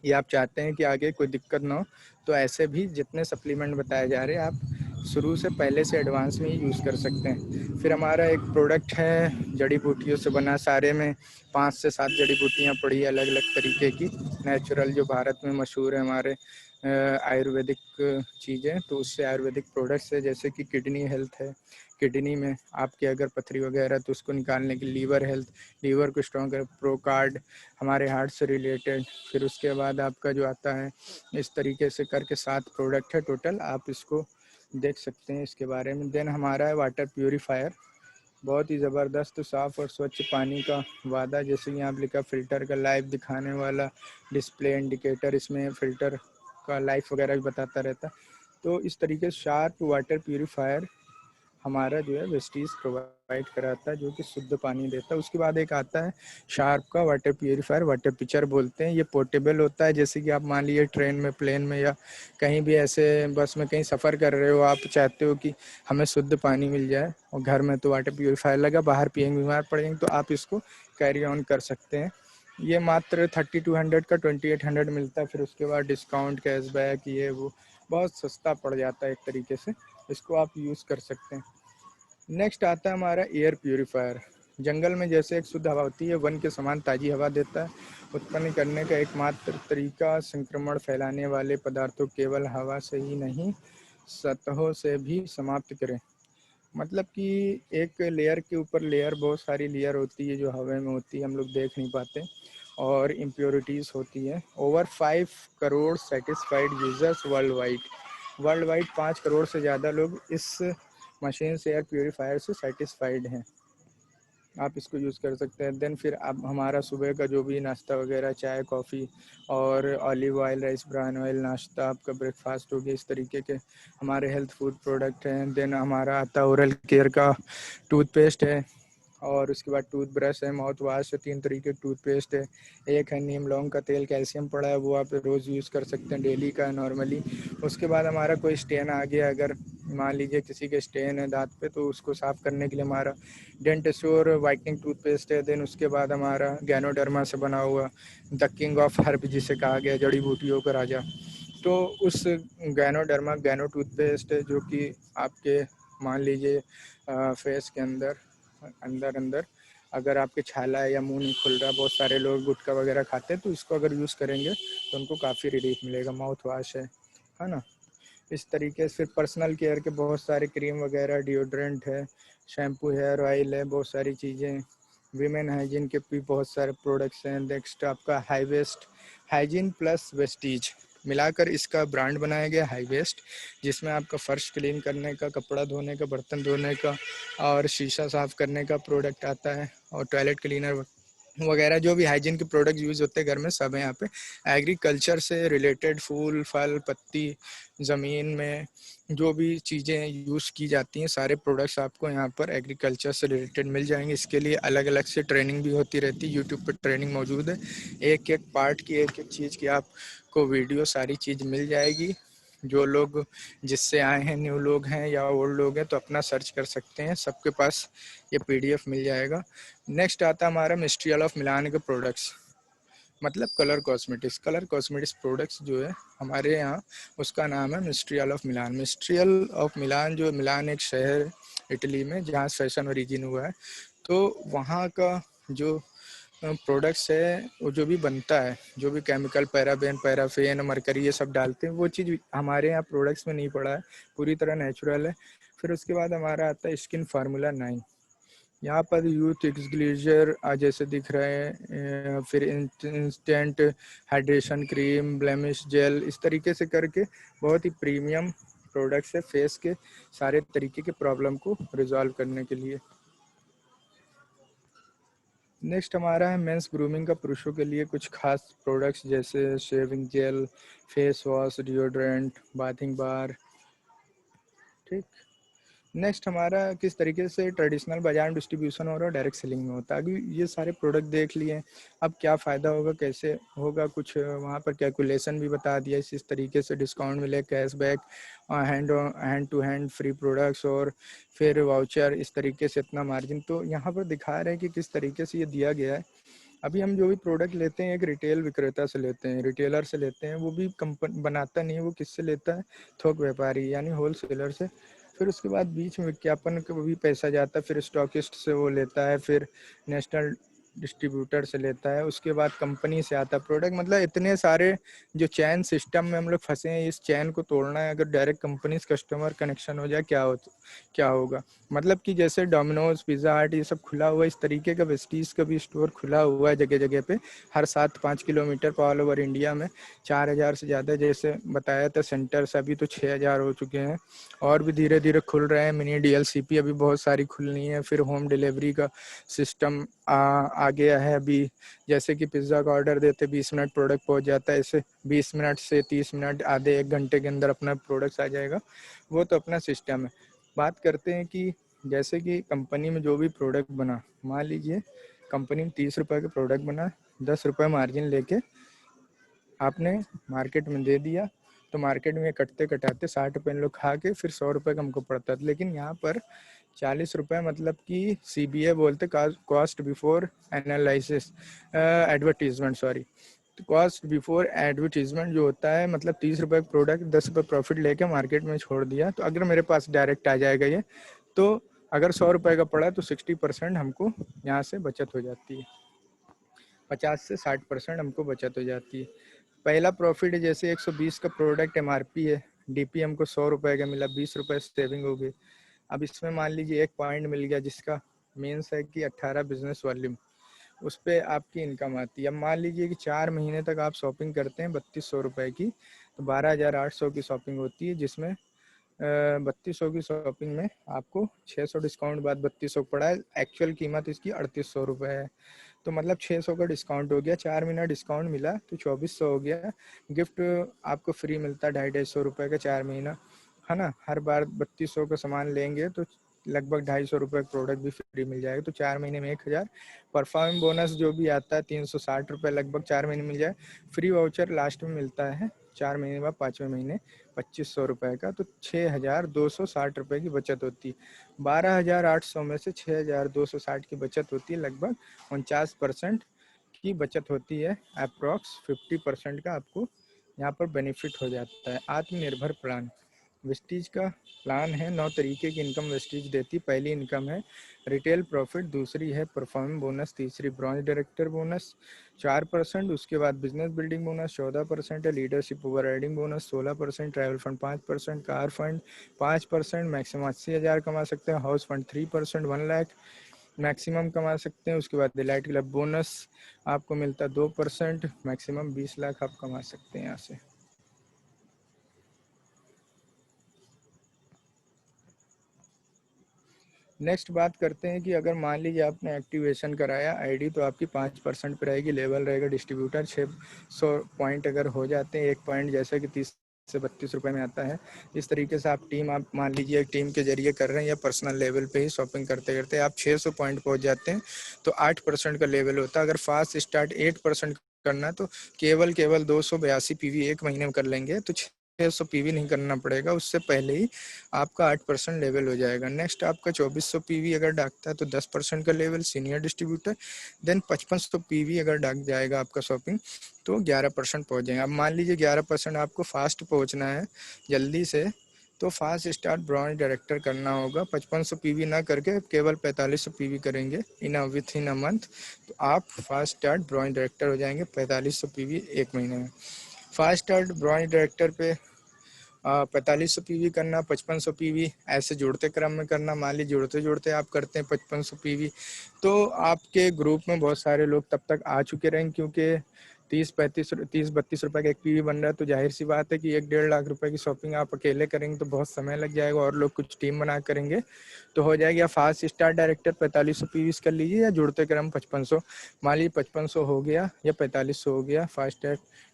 ये आप चाहते हैं कि आगे कोई दिक्कत ना हो तो ऐसे भी जितने सप्लीमेंट बताए जा रहे हैं आप शुरू से पहले से एडवांस में ही यूज़ कर सकते हैं। फिर हमारा एक प्रोडक्ट है जड़ी बूटियों से बना, सारे में 5 से 7 जड़ी बूटियाँ पड़ी अलग अलग तरीके की, नेचुरल, जो भारत में मशहूर है हमारे आयुर्वेदिक चीज़ें। तो उससे आयुर्वेदिक प्रोडक्ट्स है, जैसे कि किडनी हेल्थ है, किडनी में आपके अगर पथरी वगैरह तो उसको निकालने की, लीवर हेल्थ, लीवर को स्ट्रॉन्ग कर, प्रोकार्ड हमारे हार्ट से रिलेटेड। फिर उसके बाद आपका जो आता है इस तरीके से करके 7 प्रोडक्ट है टोटल, आप इसको देख सकते हैं इसके बारे में। देन हमारा है वाटर प्यूरीफायर, बहुत ही ज़बरदस्त साफ़ और स्वच्छ पानी का वादा, जैसे कि यहाँ पर लिखा फ़िल्टर का लाइव दिखाने वाला डिस्प्ले इंडिकेटर, इसमें फ़िल्टर का लाइफ वगैरह भी बताता रहता है। तो इस तरीके से शार्प वाटर प्यूरीफायर हमारा जो है वेस्टीज प्रोवाइड कराता है, जो कि शुद्ध पानी देता है। उसके बाद एक आता है शार्प का वाटर प्यूरीफायर, वाटर पिचर बोलते हैं। ये पोर्टेबल होता है, जैसे कि आप मान लीजिए ट्रेन में, प्लेन में, या कहीं भी ऐसे बस में कहीं सफ़र कर रहे हो, आप चाहते हो कि हमें शुद्ध पानी मिल जाए और घर में तो वाटर प्यूरीफायर लगा, बाहर पिएंगे बीमार पड़ेंगे, तो आप इसको कैरी ऑन कर सकते हैं। ये मात्र 3200 का 2800 मिलता है। फिर उसके बाद डिस्काउंट, कैशबैक, ये वो बहुत सस्ता पड़ जाता है एक तरीके से, इसको आप यूज़ कर सकते हैं। नेक्स्ट आता है हमारा एयर प्यूरीफायर। जंगल में जैसे एक शुद्ध हवा होती है, वन के समान ताज़ी हवा देता है। उत्पन्न करने का एकमात्र तरीका संक्रमण फैलाने वाले पदार्थों केवल हवा से ही नहीं, सतहों से भी समाप्त करें। मतलब कि एक लेयर के ऊपर लेयर, बहुत सारी लेयर होती है जो हवा में होती है, हम लोग देख नहीं पाते, और इम्प्योरिटीज़ होती है। Over 5 crore satisfied users world wide, world wide 5 crore से ज़्यादा लोग इस मशीन से, एयर प्योरीफायर से सेटिस्फाइड हैं। आप इसको यूज़ कर सकते हैं। देन फिर आप हमारा सुबह का जो भी नाश्ता वगैरह, चाय, कॉफ़ी और olive oil, rice bran oil, नाश्ता, आपका ब्रेकफास्ट हो गया, इस तरीके के हमारे हेल्थ फूड प्रोडक्ट हैं। देन हमारा आता है ओरल केयर का टूथपेस्ट है, और उसके बाद टूथब्रश है, माउथ वाश है, 3 तरीके के टूथपेस्ट है। एक है नीम लौंग का तेल, कैल्शियम पड़ा है, वो आप रोज़ यूज़ कर सकते हैं, डेली का नॉर्मली। उसके बाद हमारा कोई स्टेन आ गया, अगर मान लीजिए किसी के स्टेन है दांत पे, तो उसको साफ़ करने के लिए हमारा डेंट श्योर वाइटनिंग टूथपेस्ट है। देन उसके बाद हमारा गैनोडर्मा से बना हुआ द किंग ऑफ हर्ब जिसे कहा गया, जड़ी बूटियों का राजा, तो उस गैनोडर्मा गैनो टूथपेस्ट है, जो कि आपके मान लीजिए फेस के अंदर अंदर अंदर अगर आपके छाला है या मुंह नहीं खुल रहा, बहुत सारे लोग गुटखा वगैरह खाते हैं, तो इसको अगर यूज़ करेंगे तो उनको काफ़ी रिलीफ मिलेगा। माउथ वाश है ना। इस तरीके से फिर पर्सनल केयर के बहुत सारे क्रीम वगैरह, डिओड्रेंट है, शैम्पू, हेयर ऑयल है, बहुत सारी चीज़ें। वीमेन हाइजीन के भी बहुत सारे प्रोडक्ट्स हैं। नेक्स्ट आपका high waist, hygiene plus Vestige मिलाकर इसका ब्रांड बनाया गया हाई वेस्ट, जिसमें आपका फ़र्श क्लीन करने का, कपड़ा धोने का, बर्तन धोने का और शीशा साफ़ करने का प्रोडक्ट आता है, और टॉयलेट क्लीनर वगैरह जो भी हाइजीन के प्रोडक्ट यूज़ होते हैं घर में, सब है यहाँ पे। एग्रीकल्चर से रिलेटेड फूल, फल, पत्ती, ज़मीन में जो भी चीज़ें यूज़ की जाती हैं, सारे प्रोडक्ट्स आपको यहाँ पर एग्रीकल्चर से रिलेटेड मिल जाएंगे। इसके लिए अलग अलग से ट्रेनिंग भी होती रहती है, यूट्यूब पर ट्रेनिंग मौजूद है, एक एक पार्ट की, एक एक चीज़ की आपको वीडियो सारी चीज़ मिल जाएगी। जो लोग जिससे आए हैं, न्यू लोग हैं या ओल्ड लोग हैं, तो अपना सर्च कर सकते हैं, सबके पास ये पीडीएफ मिल जाएगा। नेक्स्ट आता है हमारा मिस्ट्रियल ऑफ मिलान के प्रोडक्ट्स, मतलब colour cosmetics. Colour cosmetics products जो है हमारे यहाँ, उसका नाम है मिस्ट्रियल ऑफ मिलान। मिस्ट्रियल ऑफ मिलान, जो मिलान एक शहर है इटली में, जहाँ फैशन ओरिजिन हुआ है, तो वहाँ का जो प्रोडक्ट्स है, वो जो भी बनता है, जो भी केमिकल, पैराबेन, पैराफेन, मरकरी, ये सब डालते हैं, वो चीज़ हमारे यहाँ प्रोडक्ट्स में नहीं पड़ा है, पूरी तरह नेचुरल है। फिर उसके बाद हमारा आता है स्किन फार्मूला 9। यहाँ पर यूथ एक्सग्लेजर जैसे दिख रहे हैं, फिर instant hydration cream, blemish gel, इस तरीके से करके बहुत ही प्रीमियम प्रोडक्ट्स है फेस के सारे तरीके के प्रॉब्लम को रिजॉल्व करने के लिए। नेक्स्ट हमारा है मेंस ग्रूमिंग का, पुरुषों के लिए कुछ खास प्रोडक्ट्स जैसे shaving jail, face wash, deodorant, bathing bar. ठीक। नेक्स्ट हमारा किस तरीके से ट्रेडिशनल बाजार में डिस्ट्रीब्यूशन हो रहा है, डायरेक्ट सेलिंग में होता है। अभी ये सारे प्रोडक्ट देख लिए, अब क्या फ़ायदा होगा, कैसे होगा, कुछ वहाँ पर कैलकुलेशन भी बता दिया इस तरीके से डिस्काउंट मिले, cashback, hand to hand free products और फिर वाउचर, इस तरीके से इतना मार्जिन। तो यहाँ पर दिखा रहे हैं कि किस तरीके से ये दिया गया है। अभी हम जो भी प्रोडक्ट लेते हैं एक रिटेल विक्रेता से लेते हैं, रिटेलर से लेते हैं, वो भी कंपनी बनाता नहीं है, वो किससे लेता है, थोक व्यापारी यानी होल सेलर से। फिर उसके बाद बीच में विज्ञापन का भी पैसा जाता है, फिर स्टॉकिस्ट से वो लेता है, फिर नेशनल डिस्ट्रीब्यूटर से लेता है, उसके बाद कंपनी से आता है प्रोडक्ट। मतलब इतने सारे जो चैन सिस्टम में हम लोग फंसे हैं, इस चैन को तोड़ना है। अगर डायरेक्ट कंपनी से कस्टमर कनेक्शन हो जाए क्या होगा। मतलब कि जैसे डोमिनोज, पिज़्ज़ा हट ये सब खुला हुआ है, इस तरीके का वेस्टीज का भी स्टोर खुला हुआ है जगह जगह पे, हर 7-5 किलोमीटर पर ऑल ओवर इंडिया में। 4,000 से ज़्यादा जैसे बताया था सेंटर्स, अभी तो 6,000 हो चुके हैं और भी धीरे धीरे खुल रहे हैं। मिनी DLCP अभी बहुत सारी खुलनी है। फिर होम डिलीवरी का सिस्टम आ गया है अभी, जैसे कि पिज़्ज़ा का ऑर्डर देते 20 मिनट प्रोडक्ट पहुंच जाता है, ऐसे 20 मिनट से 30 मिनट, आधे 1 घंटे के अंदर अपना प्रोडक्ट आ जाएगा। वो तो अपना सिस्टम है। बात करते हैं कि जैसे कि कंपनी में जो भी प्रोडक्ट बना, मान लीजिए कंपनी में 30 रुपये का प्रोडक्ट बना, 10 रुपये मार्जिन लेके आपने मार्केट में दे दिया, तो मार्केट में कटते कटाते 60 रुपये लोग खा के फिर 100 रुपये का हमको पड़ता था। लेकिन यहाँ पर 40 रुपये, मतलब कि CBA बोलते, cost before analysis advertisement, sorry, तो कॉस्ट बिफोर एडवर्टीजमेंट जो होता है, मतलब 30 रुपये का प्रोडक्ट 10 रुपये प्रॉफिट लेके मार्केट में छोड़ दिया। तो अगर मेरे पास डायरेक्ट आ जाएगा ये, तो अगर 100 रुपये का पड़ा तो 60% हमको यहाँ से बचत हो जाती है, 50 से 60% हमको बचत हो जाती है। पहला प्रॉफिट है, जैसे 120 का प्रोडक्ट MRP है, DP हमको 100 रुपये का मिला, 20 रुपये सेविंग हो गई। अब इसमें मान लीजिए एक पॉइंट मिल गया जिसका मीन्स है कि 18 बिजनेस वॉल्यूम, उस पर आपकी इनकम आती है। अब मान लीजिए कि 4 महीने तक आप शॉपिंग करते हैं 3200 रुपये की, तो 12,800 की शॉपिंग होती है, जिसमें 3200 की शॉपिंग में आपको 600 डिस्काउंट बाद 3200 पड़ा है। एक्चुअल कीमत इसकी 3800 रुपये है। तो मतलब 600 का डिस्काउंट हो गया, 4 महीना डिस्काउंट मिला तो 2400 हो गया। गिफ्ट आपको फ्री मिलता है 250 रुपये का 4 महीना, है ना। हर बार 3200 का सामान लेंगे तो लगभग 250 रुपये का प्रोडक्ट भी फ्री मिल जाएगा, तो 4 महीने में 1000। परफॉर्म बोनस जो भी आता है 360 रुपये लगभग 4 महीने मिल जाए। फ्री वाउचर लास्ट में मिलता है 4 महीने बाद, 5वें महीने 2500 रुपये का, तो 6,260 रुपये की बचत होती है। 12,800 में से 6,260 की बचत होती है, लगभग 49% की बचत होती है। अप्रॉक्स 50% का आपको यहाँ पर बेनिफिट हो जाता है। आत्मनिर्भर प्लान, वेस्टीज का प्लान है। 9 तरीके की इनकम वेस्टीज देती। पहली इनकम है रिटेल प्रॉफिट, दूसरी है परफॉर्मेंस बोनस, तीसरी ब्रॉन्ज डायरेक्टर बोनस 4%, उसके बाद बिजनेस बिल्डिंग बोनस 14% है, leadership over riding bonus 16%, travel fund 5%, car fund 5%, maximum 80,000 कमा सकते हैं, हाउस फंड 3%, 1 लाख मैक्सिमम कमा सकते हैं। उसके बाद डिलाइट क्लब बोनस आपको मिलता है 2%, मैक्सिमम 20 लाख आप कमा सकते हैं यहाँ से। नेक्स्ट बात करते हैं कि अगर मान लीजिए आपने एक्टिवेशन कराया आईडी, तो आपकी 5% पर रहेगी, लेवल रहेगा डिस्ट्रीब्यूटर। 600 पॉइंट अगर हो जाते हैं, एक पॉइंट जैसे कि 30 से 32 रुपये में आता है। इस तरीके से आप मान लीजिए एक टीम के जरिए कर रहे हैं या पर्सनल लेवल पे ही शॉपिंग करते करते आप 600 पॉइंट पहुंच जाते हैं, तो 8% का लेवल होता है। अगर फास्ट स्टार्ट 8% करना है तो केवल 282 PV एक महीने में कर लेंगे, तो 600 PV नहीं करना पड़ेगा, उससे पहले ही आपका 8% लेवल हो जाएगा। नेक्स्ट आपका 2400 PV अगर डाकता है तो 10% का level senior distributor. Then 5500 PV अगर डाक जाएगा आपका शॉपिंग, तो 11% पहुंच जाएगा। अब मान लीजिए 11% आपको फास्ट पहुंचना है जल्दी से, तो फास्ट स्टार्ट ब्रॉन्ज डायरेक्टर करना होगा। 5500 PV ना करके केवल 4500 PV करेंगे विथ इन अ मंथ, तो आप फास्ट स्टार्ट ब्रॉन्ज डायरेक्टर हो जाएंगे 4500 PV एक महीने में। फास्ट स्टार्ट ब्रॉन्ज डायरेक्टर पे 4500 PV करना, 5500 PV ऐसे जुड़ते क्रम में करना। मान लीजिए जुड़ते जुड़ते आप करते हैं 5500 PV, तो आपके ग्रुप में बहुत सारे लोग तब तक आ चुके रहेंगे, क्योंकि 30-32 रुपए का एक पीवी बन रहा है, तो जाहिर सी बात है कि 1-1.5 लाख रुपए की शॉपिंग आप अकेले करेंगे तो बहुत समय लग जाएगा, और लोग कुछ टीम बना करेंगे तो हो जाएगी। या फास्ट स्टार डायरेक्टर 4500 पीवी कर लीजिए, या जुड़ते क्रम 5500, मान लीजिए 5500 हो गया या 4500 हो गया फास्ट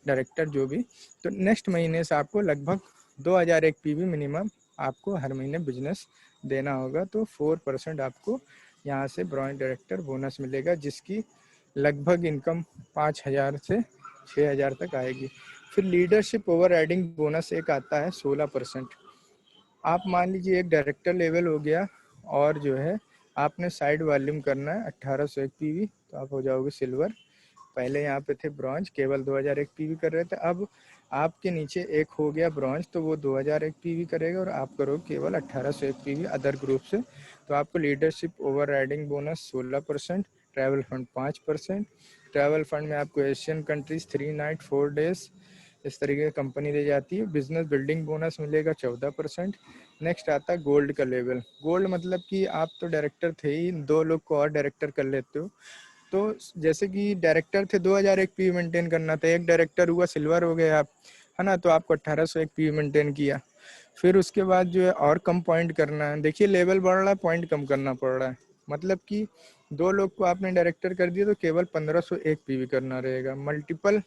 डायरेक्टर जो भी, तो नेक्स्ट महीने से आपको लगभग 2000 एक पीवी मिनिमम आपको हर महीने बिजनेस देना होगा। तो 4% आपको यहाँ से ब्रांच डायरेक्टर बोनस मिलेगा, जिसकी लगभग इनकम 5000 से 6000 तक आएगी। फिर लीडरशिप ओवर राइडिंग बोनस एक आता है 16%। आप मान लीजिए एक डायरेक्टर लेवल हो गया, और जो है आपने साइड वॉल्यूम करना है 1801 पीवी, तो आप हो जाओगे सिल्वर। पहले यहाँ पे थे ब्रॉन्ज, केवल 2001 पीवी कर रहे थे, अब आपके नीचे एक हो गया ब्रॉन्ज, तो वो 2001 पीवी करेगा और आप करो केवल 1801 पीवी अदर ग्रुप से। तो आपको leadership over riding bonus 16%, travel fund 5%। Travel fund में आपको एशियन कंट्रीज 3 नाइट 4 डेज इस तरीके की कंपनी दे जाती है। बिजनेस बिल्डिंग बोनस मिलेगा 14%। नेक्स्ट आता है गोल्ड का लेवल। गोल्ड मतलब कि आप तो डायरेक्टर थे ही, 2 लोग को और डायरेक्टर कर लेते हो। तो जैसे कि डायरेक्टर थे 2001 पी मेंटेन करना था, एक डायरेक्टर हुआ सिल्वर हो गए आप, है ना, तो आपको 1801 पी मेंटेन किया। फिर उसके बाद जो है और कम पॉइंट करना है। देखिए लेवल बढ़ रहा है, पॉइंट कम करना पड़ रहा है, मतलब कि 2 लोग को आपने डायरेक्टर कर दिया तो केवल 1501 पीवी करना रहेगा। Multiple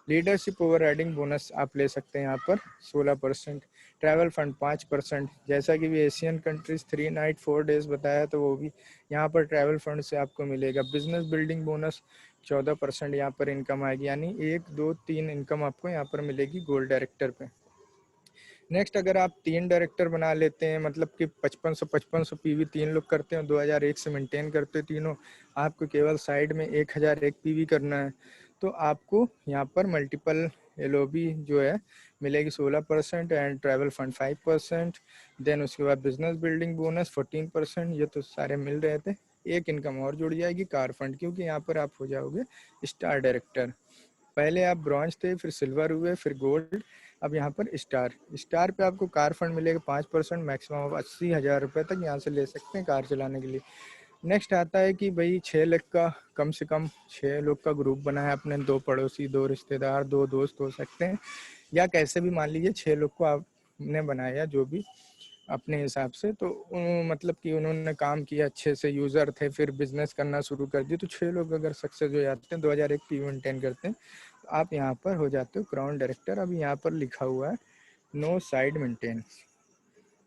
leadership over riding bonus आप ले सकते हैं यहाँ पर 16%। ट्रैवल फंड 5%, जैसा कि भी एशियन कंट्रीज 3 नाइट 4 डेज बताया, तो वो भी यहाँ पर ट्रैवल फंड से आपको मिलेगा। बिजनेस बिल्डिंग बोनस 14% यहाँ पर इनकम आएगी, यानी 1 2 3 इनकम आपको यहाँ पर मिलेगी गोल्ड डायरेक्टर पे। नेक्स्ट अगर आप 3 डायरेक्टर बना लेते हैं, मतलब कि 5500 पीवी 3 लोग करते हैं, 2001 से मेंटेन करते हैं तीनों, आपको केवल साइड में 1001 पीवी करना है, तो आपको यहाँ पर मल्टीपल एलओबी जो है मिलेगी 16% एंड ट्रैवल फंड 5%। देन उसके बाद बिजनेस बिल्डिंग बोनस 14%। ये तो सारे मिल रहे थे। एक इनकम और जुड़ जाएगी कार फंड, क्योंकि यहाँ पर आप हो जाओगे स्टार डायरेक्टर। पहले आप ब्रॉन्ज थे, फिर सिल्वर हुए, फिर गोल्ड, अब यहाँ पर स्टार। स्टार पे आपको कार फंड मिलेगा 5%, मैक्सिमम आप 80,000 रुपये तक यहाँ से ले सकते हैं कार चलाने के लिए। नेक्स्ट आता है कि भाई 6 लाख का कम से कम 6 लोग का ग्रुप बना है अपने, 2 पड़ोसी, 2 रिश्तेदार, 2 दोस्त हो सकते हैं, या कैसे भी मान लीजिए 6 लोग को आपने बनाया जो भी अपने हिसाब से। तो मतलब कि उन्होंने काम किया अच्छे से, यूज़र थे, फिर बिजनेस करना शुरू कर दिया, तो 6 लोग अगर सक्सेस हो जाते हैं, 2001 पी मेंटेन करते हैं, तो आप यहाँ पर हो जाते हो क्राउन डायरेक्टर। अब यहाँ पर लिखा हुआ है नो साइड मेंटेनेंस,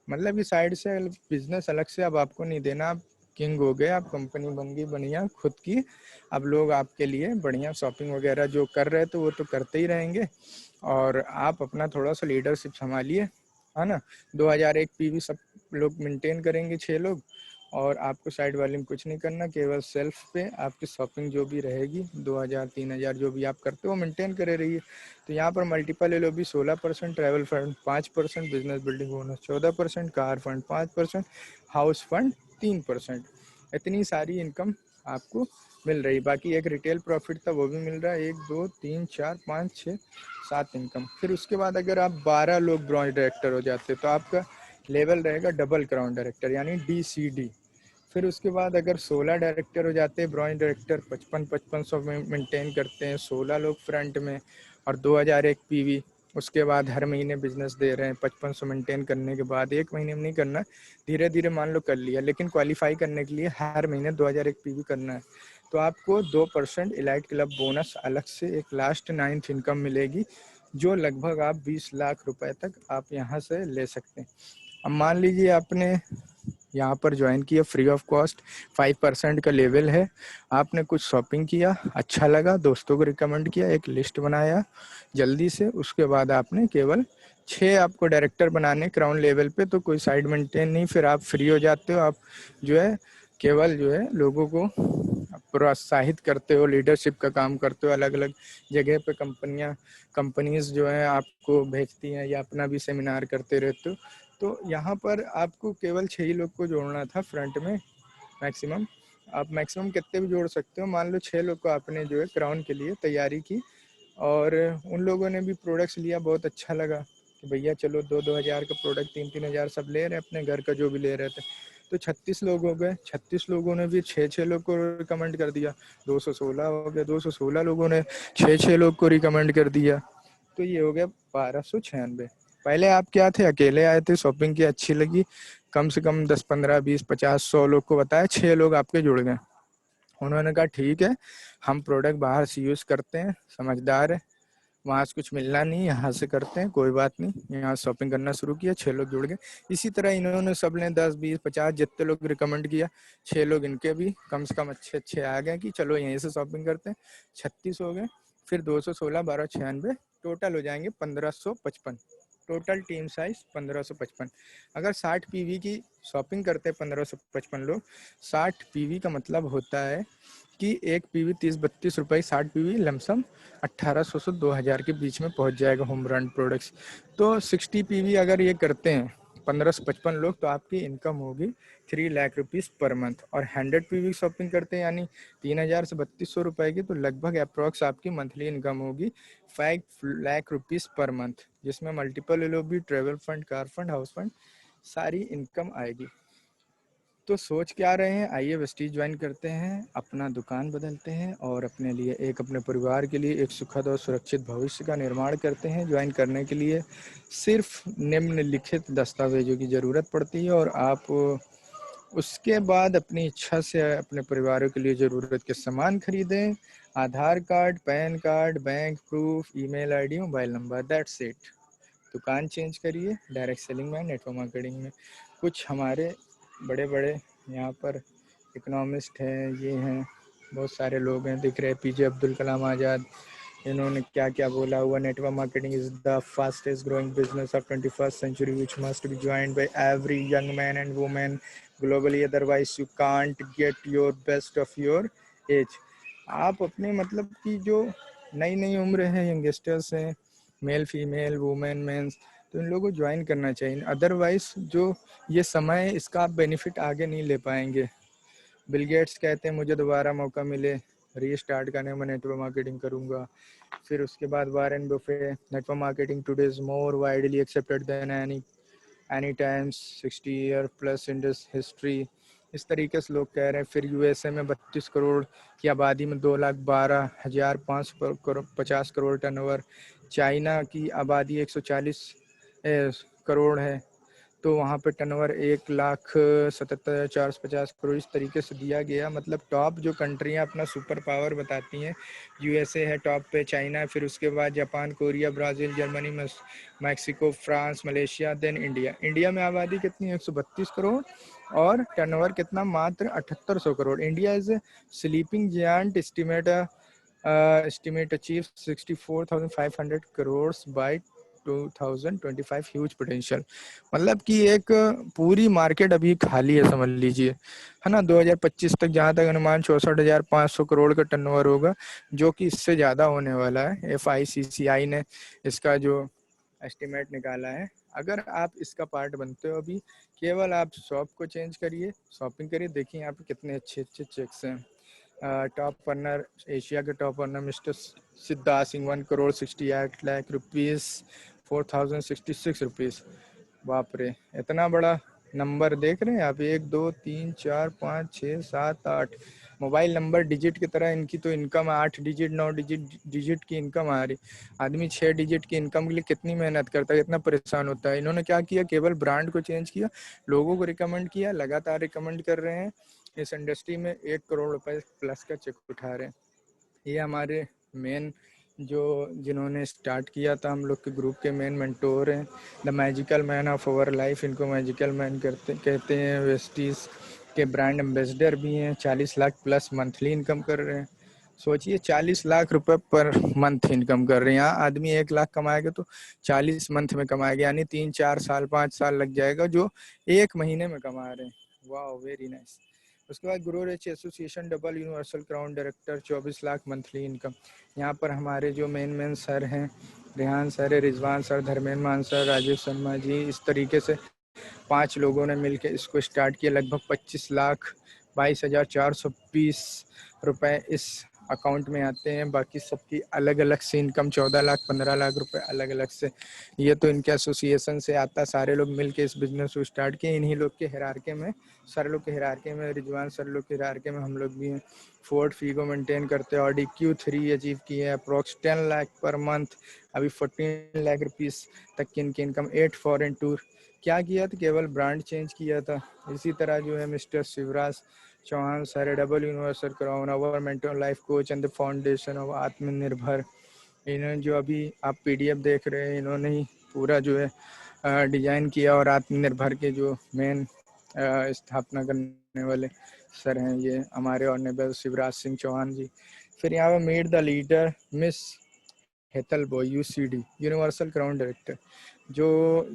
मतलब कि साइड से बिजनेस अलग से अब आपको नहीं देना, आप किंग हो गए, आप कंपनी बन गई बढ़िया खुद की। अब लोग आपके लिए बढ़िया शॉपिंग वगैरह जो कर रहे थे वो तो करते ही रहेंगे, और आप अपना थोड़ा सा लीडरशिप संभालिए, है ना। 2001 पीवी सब लोग मेंटेन करेंगे 6 लोग, और आपको साइड वाले में कुछ नहीं करना, केवल सेल्फ पे आपकी शॉपिंग जो भी रहेगी 2000-3000 जो भी आप करते हो मेंटेन करे रहिए। तो यहाँ पर multiple LOB 16%, travel fund 5%, business building bonus 14%, car fund 5%, house fund 3%। इतनी सारी इनकम आपको मिल रही। बाकी एक रिटेल प्रॉफिट था वो भी मिल रहा है, 1 2 3 4 5 6 7 इनकम। फिर उसके बाद अगर आप 12 लोग ब्रॉन्ज डायरेक्टर हो जाते तो आपका लेवल रहेगा डबल क्राउन डायरेक्टर, यानी DCD। फिर उसके बाद अगर 16 डायरेक्टर हो जाते हैं ब्रॉन्ज डायरेक्टर, 5500 में मेंटेन करते हैं, 16 लोग फ्रंट में और 2001 पीवी। उसके बाद हर महीने बिजनेस दे रहे हैं 5500 मेंटेन करने के बाद, एक महीने में नहीं करना, धीरे धीरे मान लो कर लिया, लेकिन क्वालिफाई करने के लिए हर महीने 2001 पीवी करना है। तो आपको 2% इलाइट क्लब बोनस अलग से एक लास्ट 9th इनकम मिलेगी, जो लगभग आप 20 लाख रुपए तक आप यहाँ से ले सकते हैं। अब मान लीजिए आपने यहाँ पर ज्वाइन किया फ्री ऑफ कॉस्ट, 5% का लेवल है, आपने कुछ शॉपिंग किया, अच्छा लगा, दोस्तों को रिकमेंड किया, एक लिस्ट बनाया जल्दी से, उसके बाद आपने केवल 6 आपको डायरेक्टर बनाने क्राउन लेवल पे, तो कोई साइड मेंटेन नहीं, फिर आप फ्री हो जाते हो। आप जो है केवल जो है लोगों को प्रोत्साहित करते हो, लीडरशिप का काम करते हो, अलग अलग जगह पे कंपनीज जो है आपको भेजती हैं, या अपना भी सेमिनार करते रहते हो। तो यहाँ पर आपको केवल 6 ही लोग को जोड़ना था फ्रंट में मैक्सिमम। आप मैक्सिमम कितने भी जोड़ सकते हो, मान लो 6 लोग को आपने जो है क्राउन के लिए तैयारी की, और उन लोगों ने भी प्रोडक्ट्स लिया, बहुत अच्छा लगा कि भैया चलो 2-2 हज़ार का प्रोडक्ट 3-3 हज़ार सब ले रहे हैं, अपने घर का जो भी ले रहे थे। तो 36 लोग हो गए, 36 लोगों ने भी 6-6 लोग को रिकमेंड कर दिया, 216 हो गए, 216 लोगों ने 6-6 लोग को रिकमेंड कर दिया, तो ये हो गया 1296। पहले आप क्या थे, अकेले आए थे, शॉपिंग की अच्छी लगी, कम से कम 10 15 20 50 100 लोग को बताया, 6 लोग आपके जुड़ गए। उन्होंने कहा ठीक है, हम प्रोडक्ट बाहर से यूज़ करते हैं, समझदार है, वहाँ से कुछ मिलना नहीं, यहाँ से करते हैं, कोई बात नहीं, यहाँ शॉपिंग करना शुरू किया, 6 लोग जुड़ गए। इसी तरह इन्होंने सब ने 10 20 50 जितने लोग रिकमेंड किया, 6 लोग इनके भी कम से कम अच्छे अच्छे आ गए कि चलो यहीं से शॉपिंग करते हैं, 36 हो गए, फिर 216 1296, टोटल हो जाएंगे 1555, टोटल टीम साइज 1555। अगर 60 पीवी की शॉपिंग करते हैं 1555 लोग, 60 पीवी का मतलब होता है कि एक पीवी 30-32 रुपये, 60 पीवी लमसम 1800 से 2000 के बीच में पहुंच जाएगा होम ब्रांड प्रोडक्ट्स। तो 60 पीवी अगर ये करते हैं 1555 लोग, तो आपकी इनकम होगी 3 लाख रुपीज़ पर मंथ। और 100 पीवी शॉपिंग करते हैं यानी 3000 से 3200 रुपये की, तो लगभग अप्रॉक्स आपकी मंथली इनकम होगी 5 लाख रुपीज़ पर मंथ, जिसमें मल्टीपल एल भी, travel fund, car fund, house fund, सारी इनकम आएगी। तो सोच क्या रहे हैं, आइए वेस्टीज ज्वाइन करते हैं, अपना दुकान बदलते हैं और अपने लिए अपने परिवार के लिए एक सुखद और सुरक्षित भविष्य का निर्माण करते हैं। ज्वाइन करने के लिए सिर्फ निम्नलिखित दस्तावेजों की ज़रूरत पड़ती है और आप उसके बाद अपनी इच्छा से अपने परिवारों के लिए ज़रूरत के सामान खरीदें। Aadhaar card, PAN card, bank proof, email ID, mobile number, that's it. दुकान चेंज करिए, डायरेक्ट सेलिंग में, नेटवर्क मार्केटिंग में। कुछ हमारे बड़े बड़े यहाँ पर इकोनॉमिस्ट हैं, ये हैं, बहुत सारे लोग हैं, दिख रहे हैं, पीजे अब्दुल कलाम आज़ाद, इन्होंने क्या क्या बोला हुआ, network marketing is the fastest growing business of 21st century which must be joined by every young man and women globally, otherwise you can't get your best of your age. आप अपने मतलब की जो नई नई उम्र है, यंगस्टर्स हैं, मेल फीमेल वुमेन मेंस, तो इन लोगों को ज्वाइन करना चाहिए, अदरवाइज जो ये समय है इसका आप बेनिफिट आगे नहीं ले पाएंगे। बिल गेट्स कहते हैं मुझे दोबारा मौका मिले रीस्टार्ट करने, मैं नेटवर्क मार्केटिंग करूंगा। फिर उसके बाद Warren Buffett, network marketing today is more widely accepted than any times, 60 year plus industry history, इस तरीके से लोग कह रहे हैं। फिर यूएसए में 32 करोड़ की आबादी में 2,12,550 करोड़ टर्नओवर, चाइना की आबादी 140 करोड़ है, तो वहाँ पे टर्नओवर 1,77,450 करोड़, इस तरीके से दिया गया। मतलब टॉप जो कंट्रियाँ अपना सुपर पावर बताती हैं, यूएसए है टॉप पे, चाइना है, फिर उसके बाद Japan, Korea, Brazil, Germany, Mexico, France, Malaysia, then India. India में आबादी कितनी है, 132 करोड़, और टर्नओवर कितना, मात्र 7800 करोड़। India is sleeping giant, estimate achieve 64,500 crore by 2025, huge potential. मतलब कि एक पूरी मार्केट अभी खाली है, समझ लीजिए, है ना। 2025 तक जहाँ तक अनुमान 64,500 करोड़ का टर्नओवर होगा, जो कि इससे ज़्यादा होने वाला है। FICCI ने इसका जो एस्टिमेट निकाला है। अगर आप इसका पार्ट बनते हो, अभी केवल आप शॉप को चेंज करिए, शॉपिंग करिए, देखिए यहाँ पे कितने अच्छे अच्छे चेक्स हैं। टॉप अर्नर, एशिया के top earner mister Siddharth Singh, 1,68,00,000 rupees, 4,066 rupees. बाप रे, इतना बड़ा नंबर देख रहे हैं आप, 1 2 3 4 5 6 7 8 मोबाइल नंबर डिजिट की तरह इनकी तो इनकम 8 डिजिट 9 डिजिट की इनकम आ रही। आदमी 6 डिजिट की इनकम के लिए कितनी मेहनत करता है, कितना परेशान होता है। इन्होंने क्या किया, केवल ब्रांड को चेंज किया, लोगों को रिकमेंड किया, लगातार रिकमेंड कर रहे हैं, इस इंडस्ट्री में 1 करोड़ रुपए प्लस का चेक उठा रहे हैं। ये हमारे मेन जो जिन्होंने स्टार्ट किया था, हम लोग के ग्रुप के मेन मेंटोर हैं, the magical man of our life, इनको मैजिकल मैन कहते हैं। वेस्टीज़ के ब्रांड एम्बेसडर भी हैं, 40 लाख प्लस मंथली इनकम कर रहे हैं। सोचिए 40 लाख रुपए पर मंथ इनकम कर रहे हैं। यहाँ आदमी 1 लाख कमाएगा तो 40 मंथ में कमाएगा, यानी 3-4 साल 5 साल लग जाएगा, जो 1 महीने में कमा रहे हैं। वाह, वेरी नाइस। उसके बाद गुरु rich association double universal crown director, 24 lakh monthly income. यहाँ पर हमारे जो मेन सर हैं, रेहान सर है, रिजवान सर, धर्मेंद्र मान सर, राजीव शर्मा जी, इस तरीके से 5 लोगों ने मिलकर इसको स्टार्ट किया। लगभग 25 लाख 22,420 रुपए इस अकाउंट में आते हैं, बाकी सबकी अलग अलग से इनकम 14 लाख 15 लाख रुपए अलग अलग से। ये तो इनके एसोसिएशन से आता, सारे लोग मिलके इस बिजनेस को स्टार्ट किए। इन्हीं लोग के हिरारके में, सर लोग के हिरारके में, रिजवान सर लोग के हिरारके में हम लोग भी हैं। फोर्ड फीगो मेंटेन करते हैं, ऑडी Q3 अचीव किए हैं, अप्रॉक्स 10 लाख पर मंथ, अभी 14 लाख रुपीस तक की इनकी इनकम। 8 foreign tour. क्या किया था? केवल ब्रांड चेंज किया था। इसी तरह जो है mister Shivraj Chouhan sir, double universal crown, our mental life coach and the foundation of Atmanirbhar. इन्होंने जो अभी आप PDF देख रहे हैं, इन्होंने ही पूरा जो है डिजाइन किया, और आत्मनिर्भर के जो मेन स्थापना करने वाले सर हैं ये हमारे ऑनरेबल शिवराज सिंह चौहान जी। फिर यहाँ पर meet the leader miss Hetal Boy UCD universal crown director, जो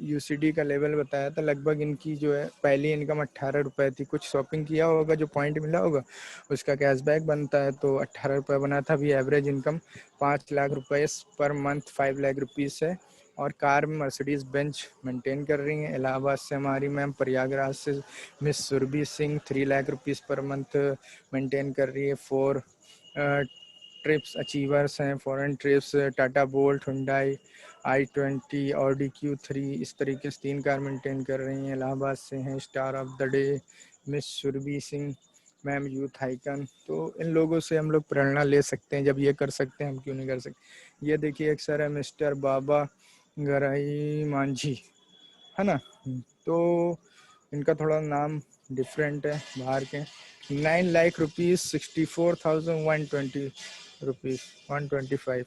UCD का लेवल बताया था। लगभग इनकी जो है पहली इनकम 18 रुपये थी। कुछ शॉपिंग किया होगा, जो पॉइंट मिला होगा उसका कैशबैक बनता है, तो 18 रुपये बना था। अभी एवरेज इनकम 5 लाख रुपये पर मंथ, 5 लाख रुपीज़ है। और कार में मर्सिडीज बेंच मेंटेन कर रही हैं। इलाहाबाद से हमारी मैम, प्रयागराज से miss Surabhi Singh 3 lakh rupees per month maintain कर रही है। 4 ट्रिप्स अचीवर्स हैं, foreign trips, Tata Bolt, Hyundai i20, Audi Q3, इस तरीके से 3 कार मेंटेन कर रही हैं। इलाहाबाद से हैं। Star of the day miss Surabhi Singh ma'am, youth icon. तो इन लोगों से हम लोग प्रेरणा ले सकते हैं, जब ये कर सकते हैं हम क्यों नहीं कर सकते। ये देखिए एक सर है मिस्टर बाबा गराई मांझी, है ना। तो इनका थोड़ा नाम डिफरेंट है बाहर के। 9 लाख रुपीज़ 64,120 रुपीज़ 125।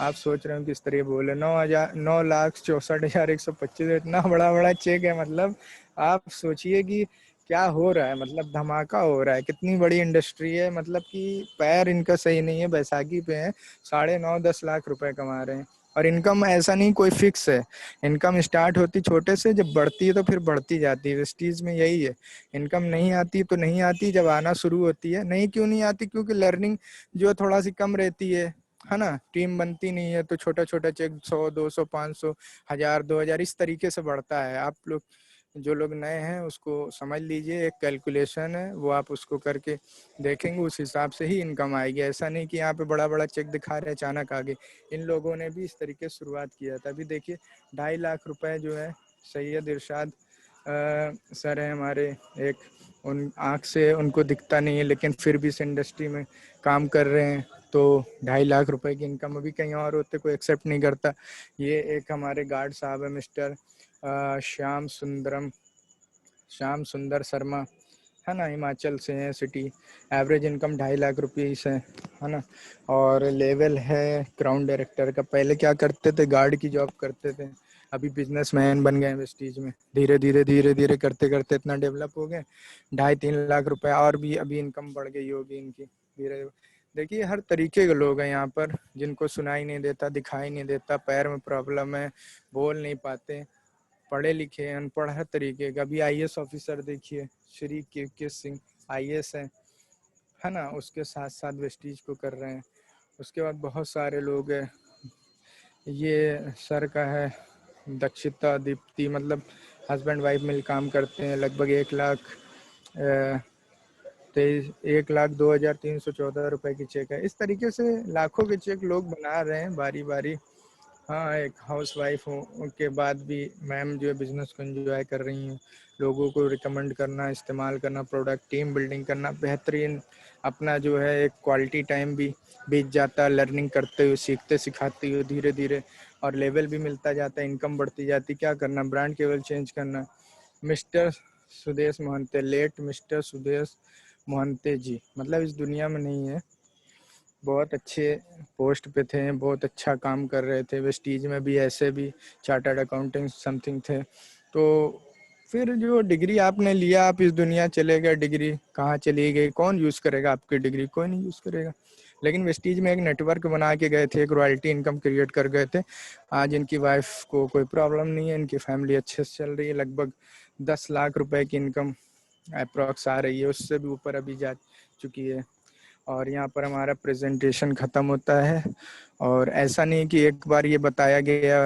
आप सोच रहे हो किस तरह बोले, 9,64,125, इतना बड़ा बड़ा चेक है। मतलब आप सोचिए कि क्या हो रहा है, मतलब धमाका हो रहा है। कितनी बड़ी इंडस्ट्री है, मतलब कि पैर इनका सही नहीं है, बैसाखी पे है, 9.5-10 लाख रुपए कमा रहे हैं। और इनकम ऐसा नहीं कोई फिक्स है, इनकम स्टार्ट होती छोटे से, जब बढ़ती है तो फिर बढ़ती जाती है। वेस्टीज में यही है, इनकम नहीं आती तो नहीं आती, जब आना शुरू होती है। नहीं क्यों नहीं आती? क्योंकि लर्निंग जो थोड़ा सी कम रहती है ना, टीम बनती नहीं है, तो छोटा छोटा चेक 100 200 500 1000 2000 इस तरीके से बढ़ता है। आप लोग जो लोग नए हैं उसको समझ लीजिए, एक कैलकुलेशन है, वो आप उसको करके देखेंगे, उस हिसाब से ही इनकम आएगी। ऐसा नहीं कि यहाँ पे बड़ा बड़ा चेक दिखा रहे अचानक आगे। इन लोगों ने भी इस तरीके से शुरुआत किया था। अभी देखिए 2.5 लाख रुपए जो है सैयद इरशाद सर है हमारे, एक उन आँख से उनको दिखता नहीं है, लेकिन फिर भी इस इंडस्ट्री में काम कर रहे हैं। तो 2.5 लाख रुपए की इनकम अभी कहीं और होते कोई एक्सेप्ट नहीं करता। ये एक हमारे गार्ड साहब है मिस्टर श्याम सुंदर शर्मा, है ना, हिमाचल से हैं, city. Average income 2.5 lakh rupees है ना। और लेवल है क्राउन डायरेक्टर का। पहले क्या करते थे? गार्ड की जॉब करते थे, अभी बिजनेसमैन बन गए वेस्टीज में। धीरे धीरे करते करते इतना डेवलप हो गए, 2.5-3 लाख रुपए। और भी अभी इनकम बढ़ गई होगी इनकी धीरे। देखिए हर तरीके के लोग हैं यहाँ पर, जिनको सुनाई नहीं देता, दिखाई नहीं देता, पैर में प्रॉब्लम है, बोल नहीं पाते, पढ़े लिखे, अनपढ़, हर तरीके का। अभी IAS ऑफिसर देखिए, श्री KK सिंह IAS है ना, उसके साथ साथ वेस्टीज को कर रहे हैं। उसके बाद बहुत सारे लोग हैं। ये सर का है दक्षिता दीप्ति, मतलब हस्बैंड वाइफ मिल काम करते हैं। लगभग 1,02,314 रुपए की चेक है। इस तरीके से लाखों के चेक लोग बना रहे हैं बारी बारी। हाँ, एक हाउस वाइफ हो के बाद भी मैम जो है बिजनेस को एंजॉय कर रही हैं, लोगों को रिकमेंड करना, इस्तेमाल करना, प्रोडक्ट टीम बिल्डिंग करना, बेहतरीन अपना जो है एक क्वालिटी टाइम भी बीत जाता है लर्निंग करते हुए, सीखते सिखाते हुए धीरे धीरे, और लेवल भी मिलता जाता है, इनकम बढ़ती जाती। क्या करना? ब्रांड केवल चेंज करना। Mister Sudesh Mohanty, late mister Sudesh Mohanty ji, मतलब इस दुनिया में नहीं है, बहुत अच्छे पोस्ट पे थे, बहुत अच्छा काम कर रहे थे। वेस्टीज में भी ऐसे भी चार्टर्ड अकाउंटेंट समथिंग थे। तो फिर जो डिग्री आपने लिया, आप इस दुनिया चले गए, डिग्री कहाँ चली गई? कौन यूज़ करेगा आपकी डिग्री? कोई नहीं यूज़ करेगा। लेकिन वेस्टीज में एक नेटवर्क बना के गए थे, एक रॉयल्टी इनकम क्रिएट कर गए थे। आज इनकी वाइफ को कोई प्रॉब्लम नहीं है, इनकी फैमिली अच्छे से चल रही है। लगभग 10 लाख रुपए की इनकम अप्रॉक्स आ रही है, उससे भी ऊपर अभी जा चुकी है। और यहाँ पर हमारा प्रेजेंटेशन ख़त्म होता है। और ऐसा नहीं कि एक बार ये बताया गया